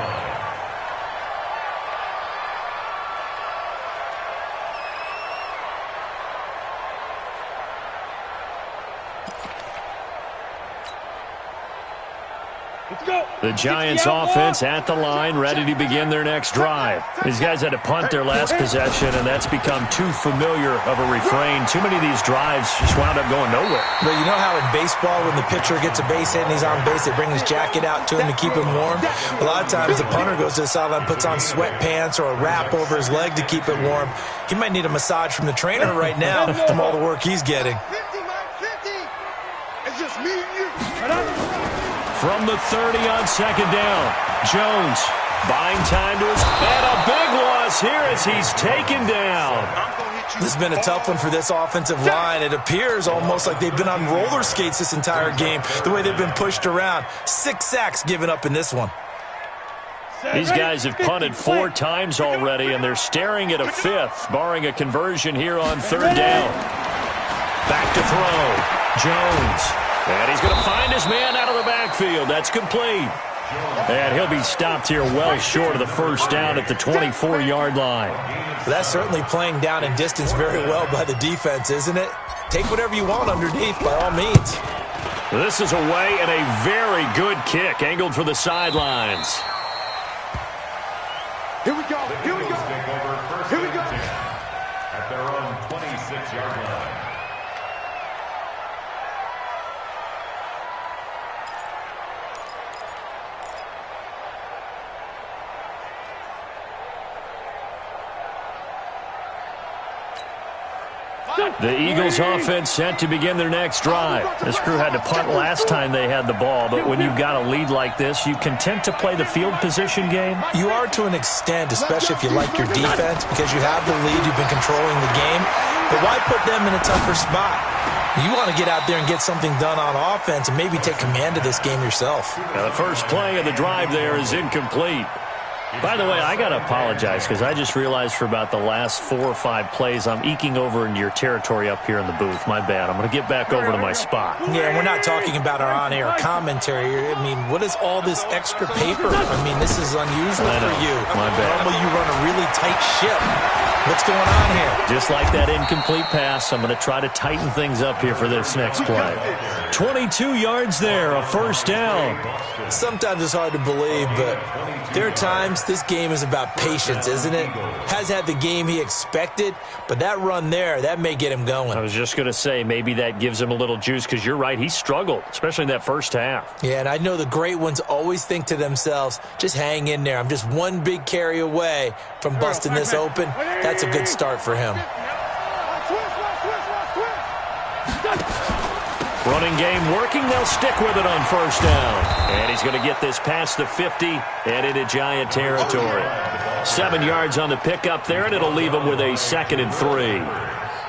The Giants offense at the line, ready to begin their next drive. These guys had to punt their last possession, and that's become too familiar of a refrain. Too many of these drives just wound up going nowhere. But you know how in baseball, when the pitcher gets a base hit and he's on base, they bring his jacket out to him to keep him warm? A lot of times the punter goes to the sideline, puts on sweatpants or a wrap over his leg to keep it warm. He might need a massage from the trainer right now from all the work he's getting. 50, Mike, 50. It's just me and you. From the 30 on second down, Jones buying time to his, and a big loss here as he's taken down. This has been a tough one for this offensive line. It appears almost like they've been on roller skates this entire game, the way they've been pushed around. 6 sacks given up in this one. These guys have punted 4 times already, and they're staring at a 5th, barring a conversion here on third down. Back to throw, Jones. And he's going to find his man out of the backfield. That's complete. And he'll be stopped here well short of the first down at the 24-yard line. That's certainly playing down in distance very well by the defense, isn't it? Take whatever you want underneath, by all means. This is away and a very good kick, angled for the sidelines. Here we go. Here we go. Here we go. At their own 26-yard line. The Eagles offense set to begin their next drive. This crew had to punt last time they had the ball, but when you've got a lead like this, you content to play the field position game? You are to an extent, especially if you like your defense, because you have the lead, you've been controlling the game. But why put them in a tougher spot? You want to get out there and get something done on offense and maybe take command of this game yourself. Now the first play of the drive there is incomplete. By the way, I got to apologize because I just realized for about the last 4 or 5 plays, I'm eking over into your territory up here in the booth. My bad. I'm going to get back over to my spot. Yeah, we're not talking about our on-air commentary. I mean, what is all this extra paper? I mean, this is unusual for you. My bad. Normally you run a really tight ship. What's going on here? Just like that incomplete pass, I'm going to try to tighten things up here for this next play. 22 yards there, a first down. Sometimes it's hard to believe, but there are times this game is about patience, isn't it? Has had the game he expected, but that run there, that may get him going. I was just going to say, maybe that gives him a little juice because you're right, he struggled, especially in that first half. Yeah, and I know the great ones always think to themselves, just hang in there. I'm just one big carry away from busting this open. That's a good start for him. Running game working. They'll stick with it on first down. And he's going to get this past the 50 and into Giant territory. 7 yards on the pickup there, and it'll leave him with a 2nd and 3.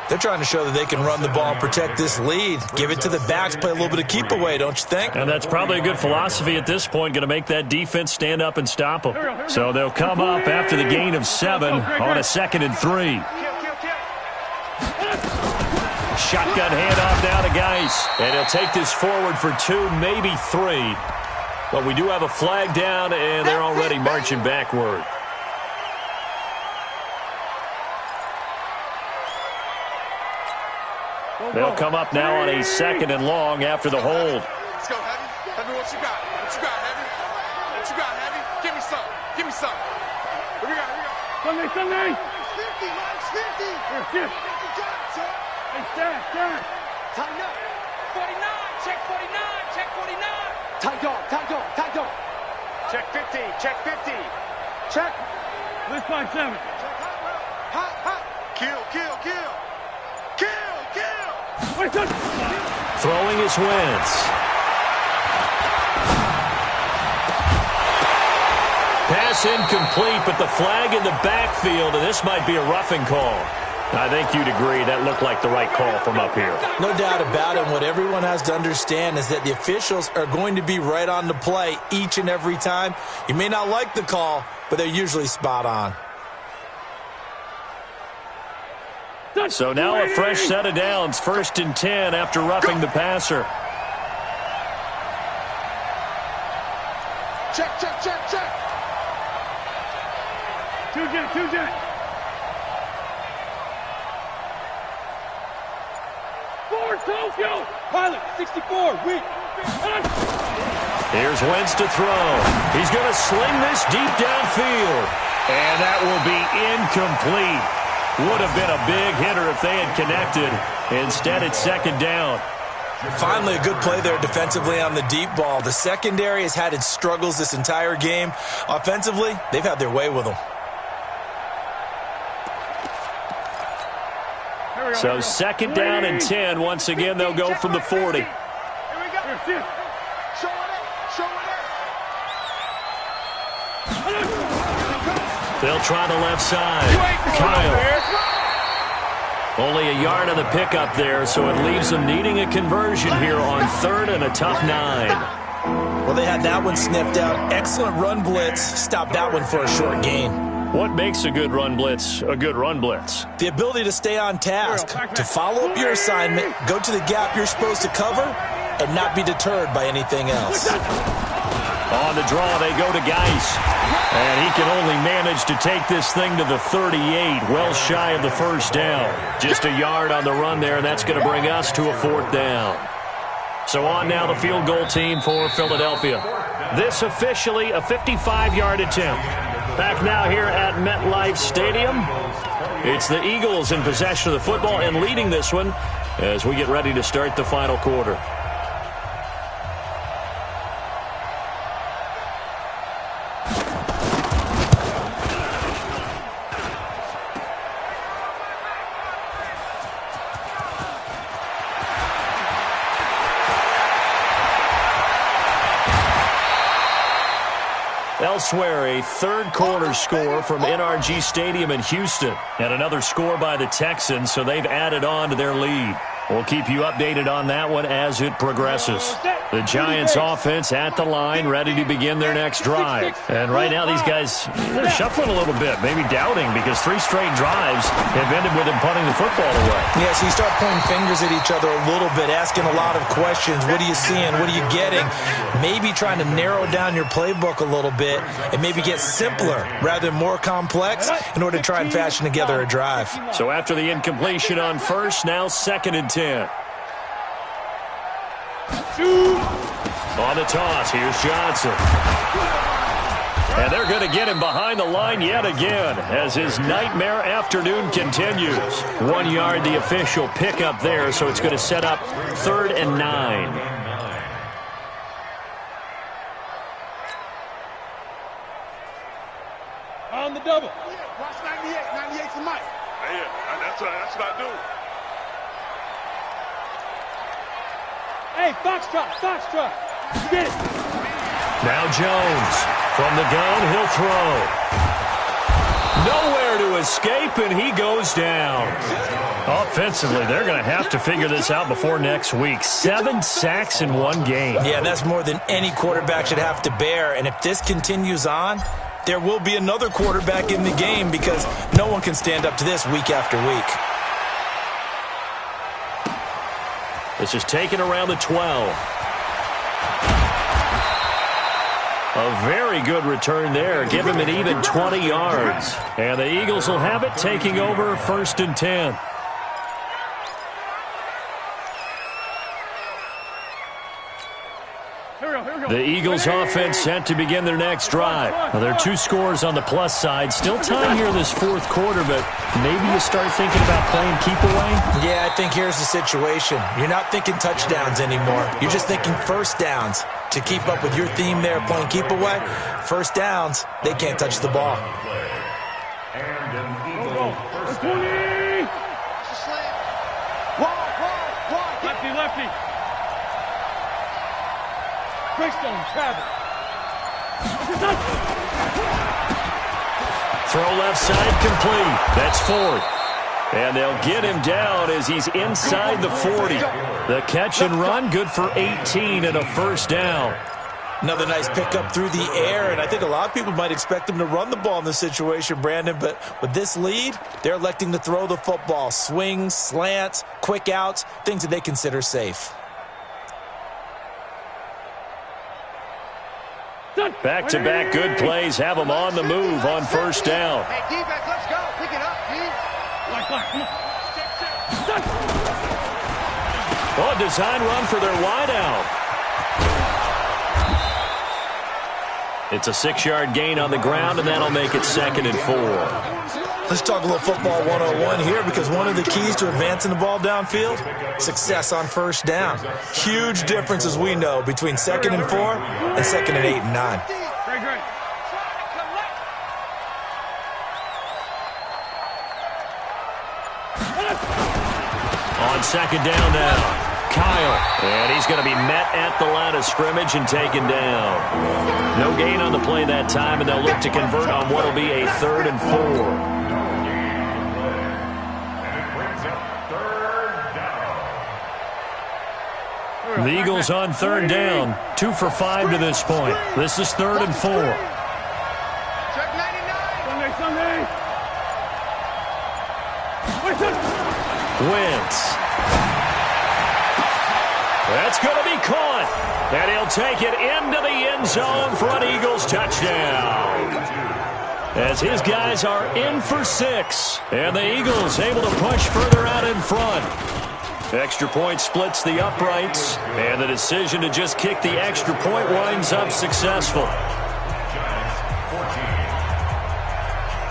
They're trying to show that they can run the ball and protect this lead. Give it to the backs, play a little bit of keep away, don't you think? And that's probably a good philosophy at this point, going to make that defense stand up and stop them. So they'll come up after the gain of 7 on a 2nd and 3. Shotgun handoff now to Geis. And he'll take this forward for 2, maybe 3. But we do have a flag down, and they're already marching backward. They'll come up now on a 2nd and long after the hold. Let's go, Heavy. Heavy, what you got? What you got, Heavy? What you got, Heavy? Give me some. Give me some. Here we go. Here we go. Sunday. 50, Mike's 50. Here. 50 Giants, sir. Hey, Jack. Tighten up. 49. Check 49. Check 49. Tight dog. Check 50. Check 50. Check. Let's find 7. Check hot. Kill. Wait, son. Throwing his Wentz. Pass incomplete, but the flag in the backfield, and this might be a roughing call. I think you'd agree that looked like the right call from up here. No doubt about it. What everyone has to understand is that the officials are going to be right on the play each and every time. You may not like the call, but they're usually spot on. So now a fresh set of downs, 1st and 10 after roughing the passer. Check. 2 Jet. 4 Tokyo. Pilot 64. Weak. Here's Wentz to throw. He's going to sling this deep downfield. And that will be incomplete. Would have been a big hitter if they had connected. Instead, it's second down. Finally, a good play there defensively on the deep ball. The secondary has had its struggles this entire game. Offensively, they've had their way with them. So second down and 10. Once again, they'll go from the 40. Here we go. Show it. They'll try the left side. Kyle. Only a yard on the pickup there, so it leaves them needing a conversion here on 3rd and a tough 9. Well, they had that one sniffed out. Excellent run blitz. Stopped that one for a short gain. What makes a good run blitz a good run blitz? The ability to stay on task, to follow up your assignment, go to the gap you're supposed to cover, and not be deterred by anything else. On the draw, they go to Geis. And he can only manage to take this thing to the 38, well shy of the first down. Just a yard on the run there, and that's going to bring us to a 4th down. So on now the field goal team for Philadelphia. This officially a 55-yard attempt. Back now here at MetLife Stadium. It's the Eagles in possession of the football and leading this one as we get ready to start the final quarter. Elsewhere, a third-quarter score from NRG Stadium in Houston. And another score by the Texans, so they've added on to their lead. We'll keep you updated on that one as it progresses. The Giants offense at the line, ready to begin their next drive. And right now these guys, they're shuffling a little bit, maybe doubting, because 3 straight drives have ended with them punting the football away. Yeah, so you start pointing fingers at each other a little bit, asking a lot of questions. What are you seeing? What are you getting? Maybe trying to narrow down your playbook a little bit and maybe get simpler rather than more complex in order to try and fashion together a drive. So after the incompletion on first, now 2nd and 10. On the toss, here's Johnson. And they're going to get him behind the line yet again as his nightmare afternoon continues. 1 yard, the official pickup there, so it's going to set up 3rd and 9. On the double. Watch 98. 98 for Mike. Yeah, that's what I do. Hey, Foxtrot. You get it. Now Jones. From the gun, he'll throw. Nowhere to escape, and he goes down. Offensively, they're going to have to figure this out before next week. 7 sacks in 1 game. Yeah, that's more than any quarterback should have to bear. And if this continues on, there will be another quarterback in the game because no one can stand up to this week after week. This is taken around the 12. A very good return there. Give him an even 20 yards. And the Eagles will have it, taking over 1st and 10. The Eagles offense set to begin their next drive. Now, there are 2 scores on the plus side. Still time here in this 4th quarter, but maybe you start thinking about playing keep away? Yeah, I think here's the situation. You're not thinking touchdowns anymore. You're just thinking first downs. To keep up with your theme there, playing keep away, first downs, they can't touch the ball. And an Eagle first down. Lefty. Greystone, travel. Throw left side complete. That's 4th. And they'll get him down as he's inside the 40. The catch and run, good for 18 and a first down. Another nice pickup through the air, and I think a lot of people might expect them to run the ball in this situation, Brandon, but with this lead, they're electing to throw the football. Swings, slants, quick outs, things that they consider safe. Back-to-back good plays have them on the move on first down. Hey, defense, let's go. Pick it up, Steve. Oh, design run for their wideout. It's a 6-yard gain on the ground, and that'll make it 2nd and 4. Let's talk a little football 101 here, because one of the keys to advancing the ball downfield, success on first down. Huge difference, as we know, between 2nd and 4 and 2nd and 8 and 9. Great. On 2nd down now, Kyle. And he's going to be met at the line of scrimmage and taken down. No gain on the play that time, and they'll look to convert on what will be a 3rd and 4. The Eagles on 3rd down, 2 for 5 to this point. This is 3rd and 4. Check 99. Sunday. Wentz. That's going to be caught. And he'll take it into the end zone for an Eagles touchdown. As his guys are in for 6. And the Eagles able to push further out in front. Extra point splits the uprights, and the decision to just kick the extra point winds up successful.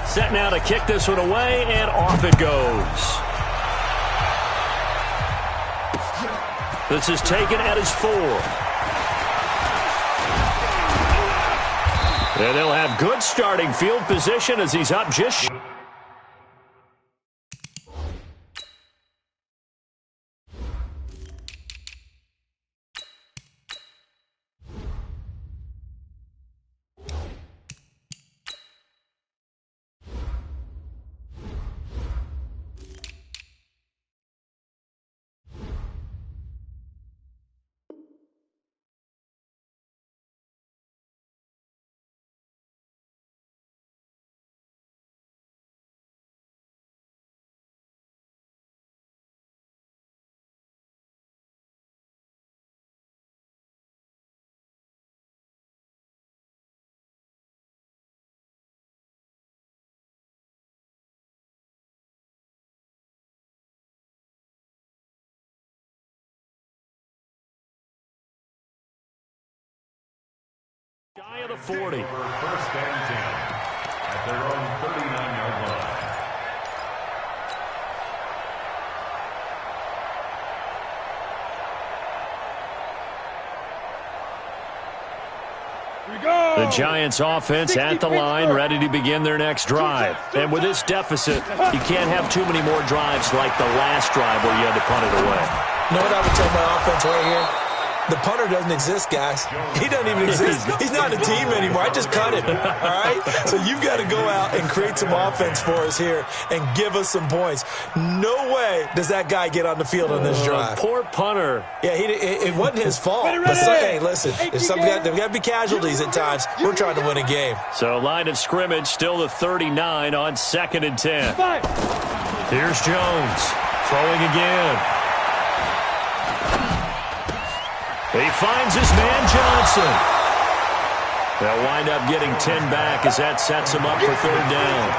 Set now to kick this one away, and off it goes. This is taken at his 4. And they'll have good starting field position as he's up just... Shy of the 40. 1st and 10 at their own 39-yard line. The Giants offense at the line, ready to begin their next drive. And with this deficit, you can't have too many more drives like the last drive where you had to punt it away. You know what I would tell my offense right here? The punter doesn't exist, guys. He doesn't even exist. He's not a team anymore. I just cut him, all right? So you've got to go out and create some offense for us here and give us some points. No way does that guy get on the field on this drive. Poor punter. Yeah, it wasn't his fault. But hey, listen, there's got to be casualties at times. We're trying to win a game. So line of scrimmage still the 39 on 2nd and 10. Here's Jones throwing again. He finds his man Johnson. They'll wind up getting 10 back as that sets him up for 3rd down.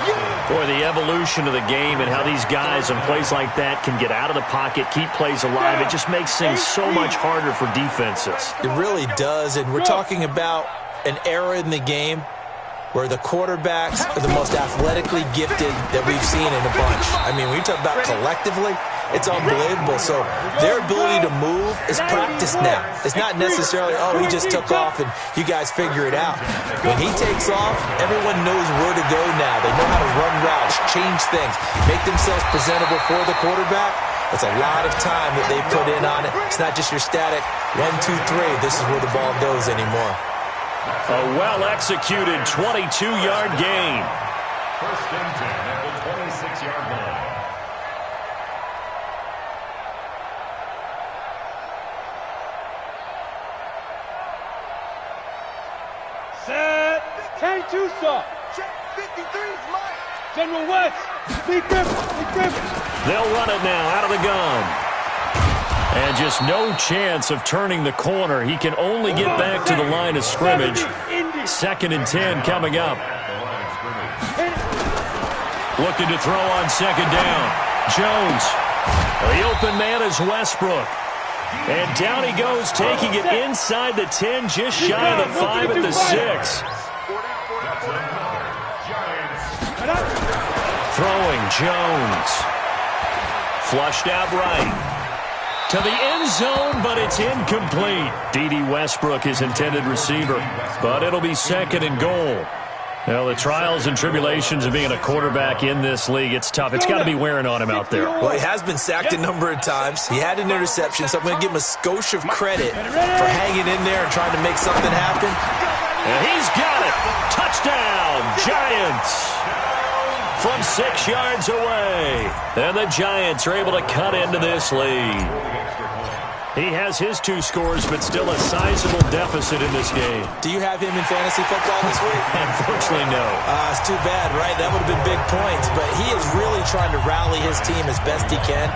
Boy, the evolution of the game and how these guys in plays like that can get out of the pocket, keep plays alive, it just makes things so much harder for defenses. It really does, and we're talking about an era in the game where the quarterbacks are the most athletically gifted that we've seen in a bunch. I mean, when you talk about collectively, it's unbelievable. So their ability to move is practiced now. It's not necessarily, oh, he just took off and you guys figure it out. When he takes off, everyone knows where to go now. They know how to run routes, change things, make themselves presentable for the quarterback. It's a lot of time that they put in on it. It's not just your static 1, 2, 3. This is where the ball goes anymore. A well-executed 22-yard gain. 1st and 10 at the 26-yard line. Set. 10-2 stop. Check 53's Mike. General West. Lee Griffin. They'll run it now out of the gun. And just no chance of turning the corner. He can only get back to the line of scrimmage. 2nd and 10 coming up. Looking to throw on 2nd down. Jones. The open man is Westbrook. And down he goes, taking it inside the 10, just shy of the 5 at the 6. Jones. Flushed out right. To the end zone, but it's incomplete. D.D. Westbrook is intended receiver, but it'll be second and goal. Well, the trials and tribulations of being a quarterback in this league, it's tough. It's got to be wearing on him out there. Well, he has been sacked a number of times. He had an interception, so I'm going to give him a skosh of credit for hanging in there and trying to make something happen. And he's got it. Touchdown, Giants. From 6 yards away. And the Giants are able to cut into this lead. He has his 2 scores, but still a sizable deficit in this game. Do you have him in fantasy football this week? Unfortunately, no. It's too bad, right? That would have been big points, but he is really trying to rally his team as best he can.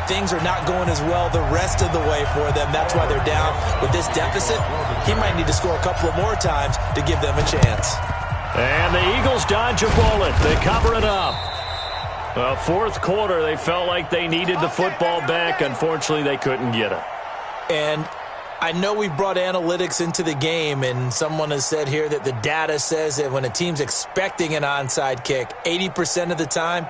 Things are not going as well the rest of the way for them. That's why they're down. With this deficit, he might need to score a couple of more times to give them a chance. And the Eagles dodge a bullet. They cover it up. Fourth quarter, they felt like they needed the football back. Unfortunately, they couldn't get it. And I know we brought analytics into the game, and someone has said here that the data says that when a team's expecting an onside kick, 80% of the time,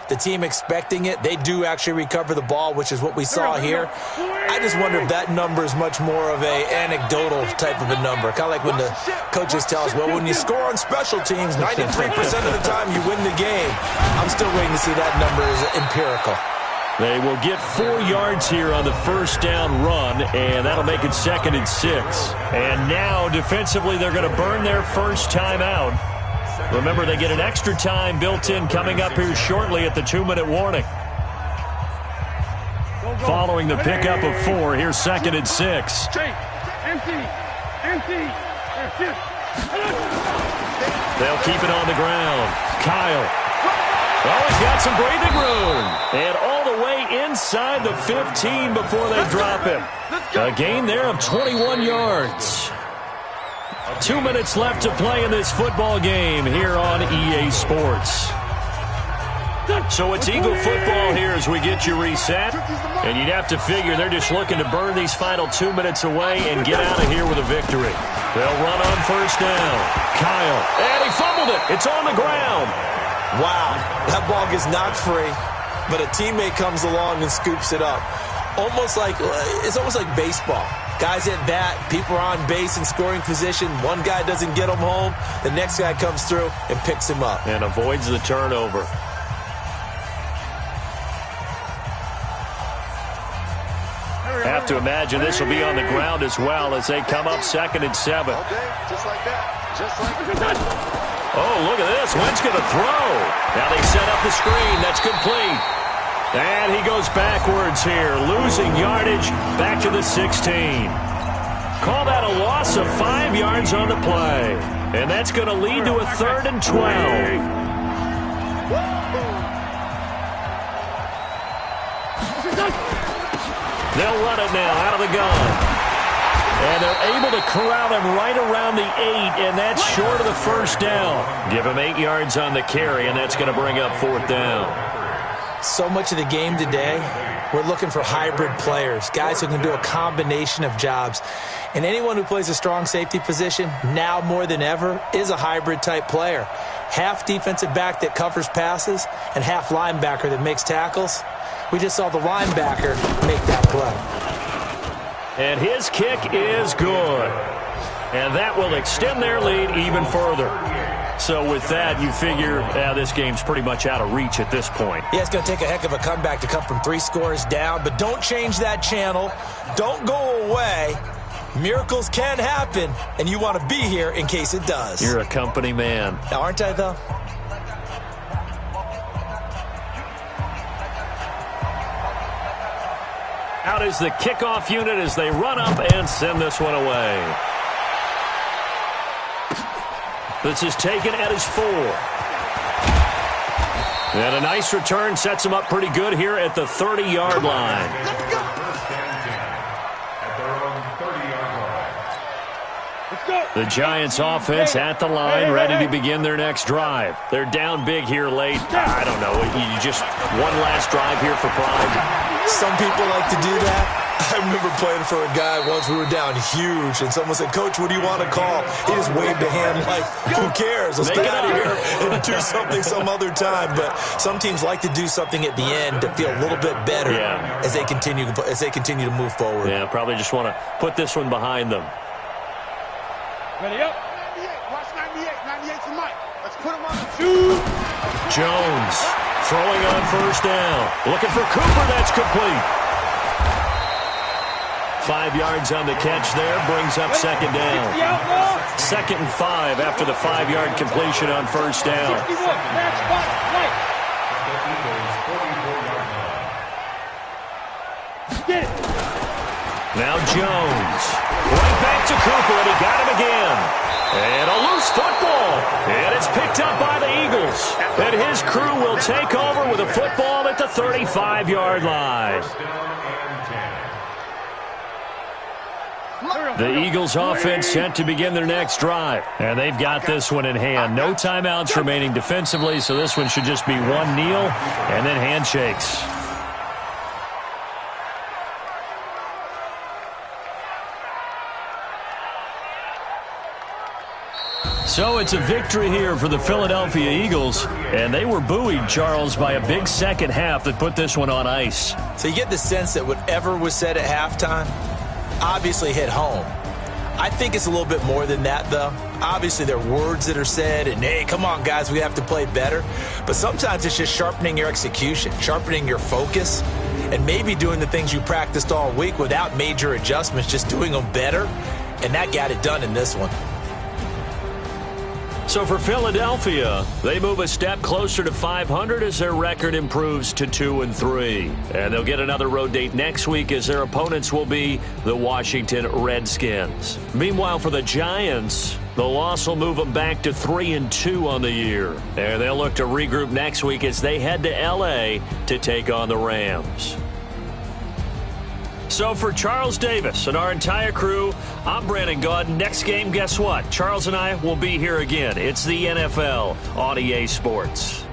the team expecting it, they do actually recover the ball, which is what we saw here. I just wonder if that number is much more of a anecdotal type of a number. Kind of like when the coaches tell us, well, when you score on special teams, 93% of the time you win the game. I'm still waiting to see that number is empirical. They will get 4 yards here on the first down run, and that'll make it second and 6. And now, defensively, they're going to burn their first time out. Remember, they get an extra time built in coming up here shortly at the 2-minute warning. Following the pickup of 4, here's second and 6. They'll keep it on the ground. Kyle. Oh, he's got some breathing room. And all the way inside the 15 before they drop him. A gain there of 21 yards. 2 minutes left to play in this football game here on EA Sports. So it's Eagle football here as we get you reset. And you'd have to figure they're just looking to burn these final 2 minutes away and get out of here with a victory. They'll run on first down. Kyle. And he fumbled it. It's on the ground. Wow, that ball gets knocked free, but a teammate comes along and scoops it up. It's almost like baseball. Guys at bat, people are on base in scoring position. One guy doesn't get him home. The next guy comes through and picks him up. And avoids the turnover. Have to imagine this will be on the ground as well as they come up second and 7. Just like that. Just like that. Oh, look at this. Wentz going to throw. Now they set up the screen. That's complete. And he goes backwards here, losing yardage back to the 16. Call that a loss of 5 yards on the play. And that's going to lead to a 3rd and 12. They'll run it now out of the gun. And they're able to corral him right around the 8, and that's short of the first down. Give him 8 yards on the carry, and that's going to bring up 4th down. So much of the game today, we're looking for hybrid players, guys who can do a combination of jobs. And anyone who plays a strong safety position, now more than ever, is a hybrid-type player. Half defensive back that covers passes and half linebacker that makes tackles. We just saw the linebacker make that play. And his kick is good. And that will extend their lead even further. So with that, you figure this game's pretty much out of reach at this point. Yeah, it's going to take a heck of a comeback to come from 3 scores down. But don't change that channel. Don't go away. Miracles can happen, and you want to be here in case it does. You're a company man. Aren't I, though? Out is the kickoff unit as they run up and send this one away. This is taken at his 4. And a nice return sets him up pretty good here at the 30-yard line. The Giants offense at the line, ready to begin their next drive. They're down big here late. I don't know. You just one last drive here for pride. Some people like to do that. I remember playing for a guy once. We were down huge, and someone said, "Coach, what do you want to call?" He just waved a hand like, "Who cares? Let's get out of here and do something some other time." But some teams like to do something at the end to feel a little bit better as they continue to move forward. Yeah, probably just want to put this one behind them. Ready up. 98. Watch 98. 98 to Mike. Let's put him on the Shoot. Jones throwing on first down. Looking for Cooper. That's complete. 5 yards on the catch there. Brings up second down. 2nd and 5 after the 5-yard completion on first down. Get it. Now Jones. Right back to Cooper, and he got him again. And a loose football. And it's picked up by the Eagles. And his crew will take over with a football at the 35-yard line. The Eagles offense set to begin their next drive. And they've got this one in hand. No timeouts remaining defensively, so this one should just be one kneel and then handshakes. So it's a victory here for the Philadelphia Eagles, and they were buoyed, Charles, by a big second half that put this one on ice. So you get the sense that whatever was said at halftime obviously hit home. I think it's a little bit more than that, though. Obviously, there are words that are said, and, hey, come on, guys, we have to play better. But sometimes it's just sharpening your execution, sharpening your focus, and maybe doing the things you practiced all week without major adjustments, just doing them better. And that got it done in this one. So for Philadelphia, they move a step closer to 500 as their record improves to 2-3. And they'll get another road date next week as their opponents will be the Washington Redskins. Meanwhile, for the Giants, the loss will move them back to 3-2 on the year. And they'll look to regroup next week as they head to L.A. to take on the Rams. So for Charles Davis and our entire crew, I'm Brandon Gaudin. Next game, guess what? Charles and I will be here again. It's the NFL on EA Sports.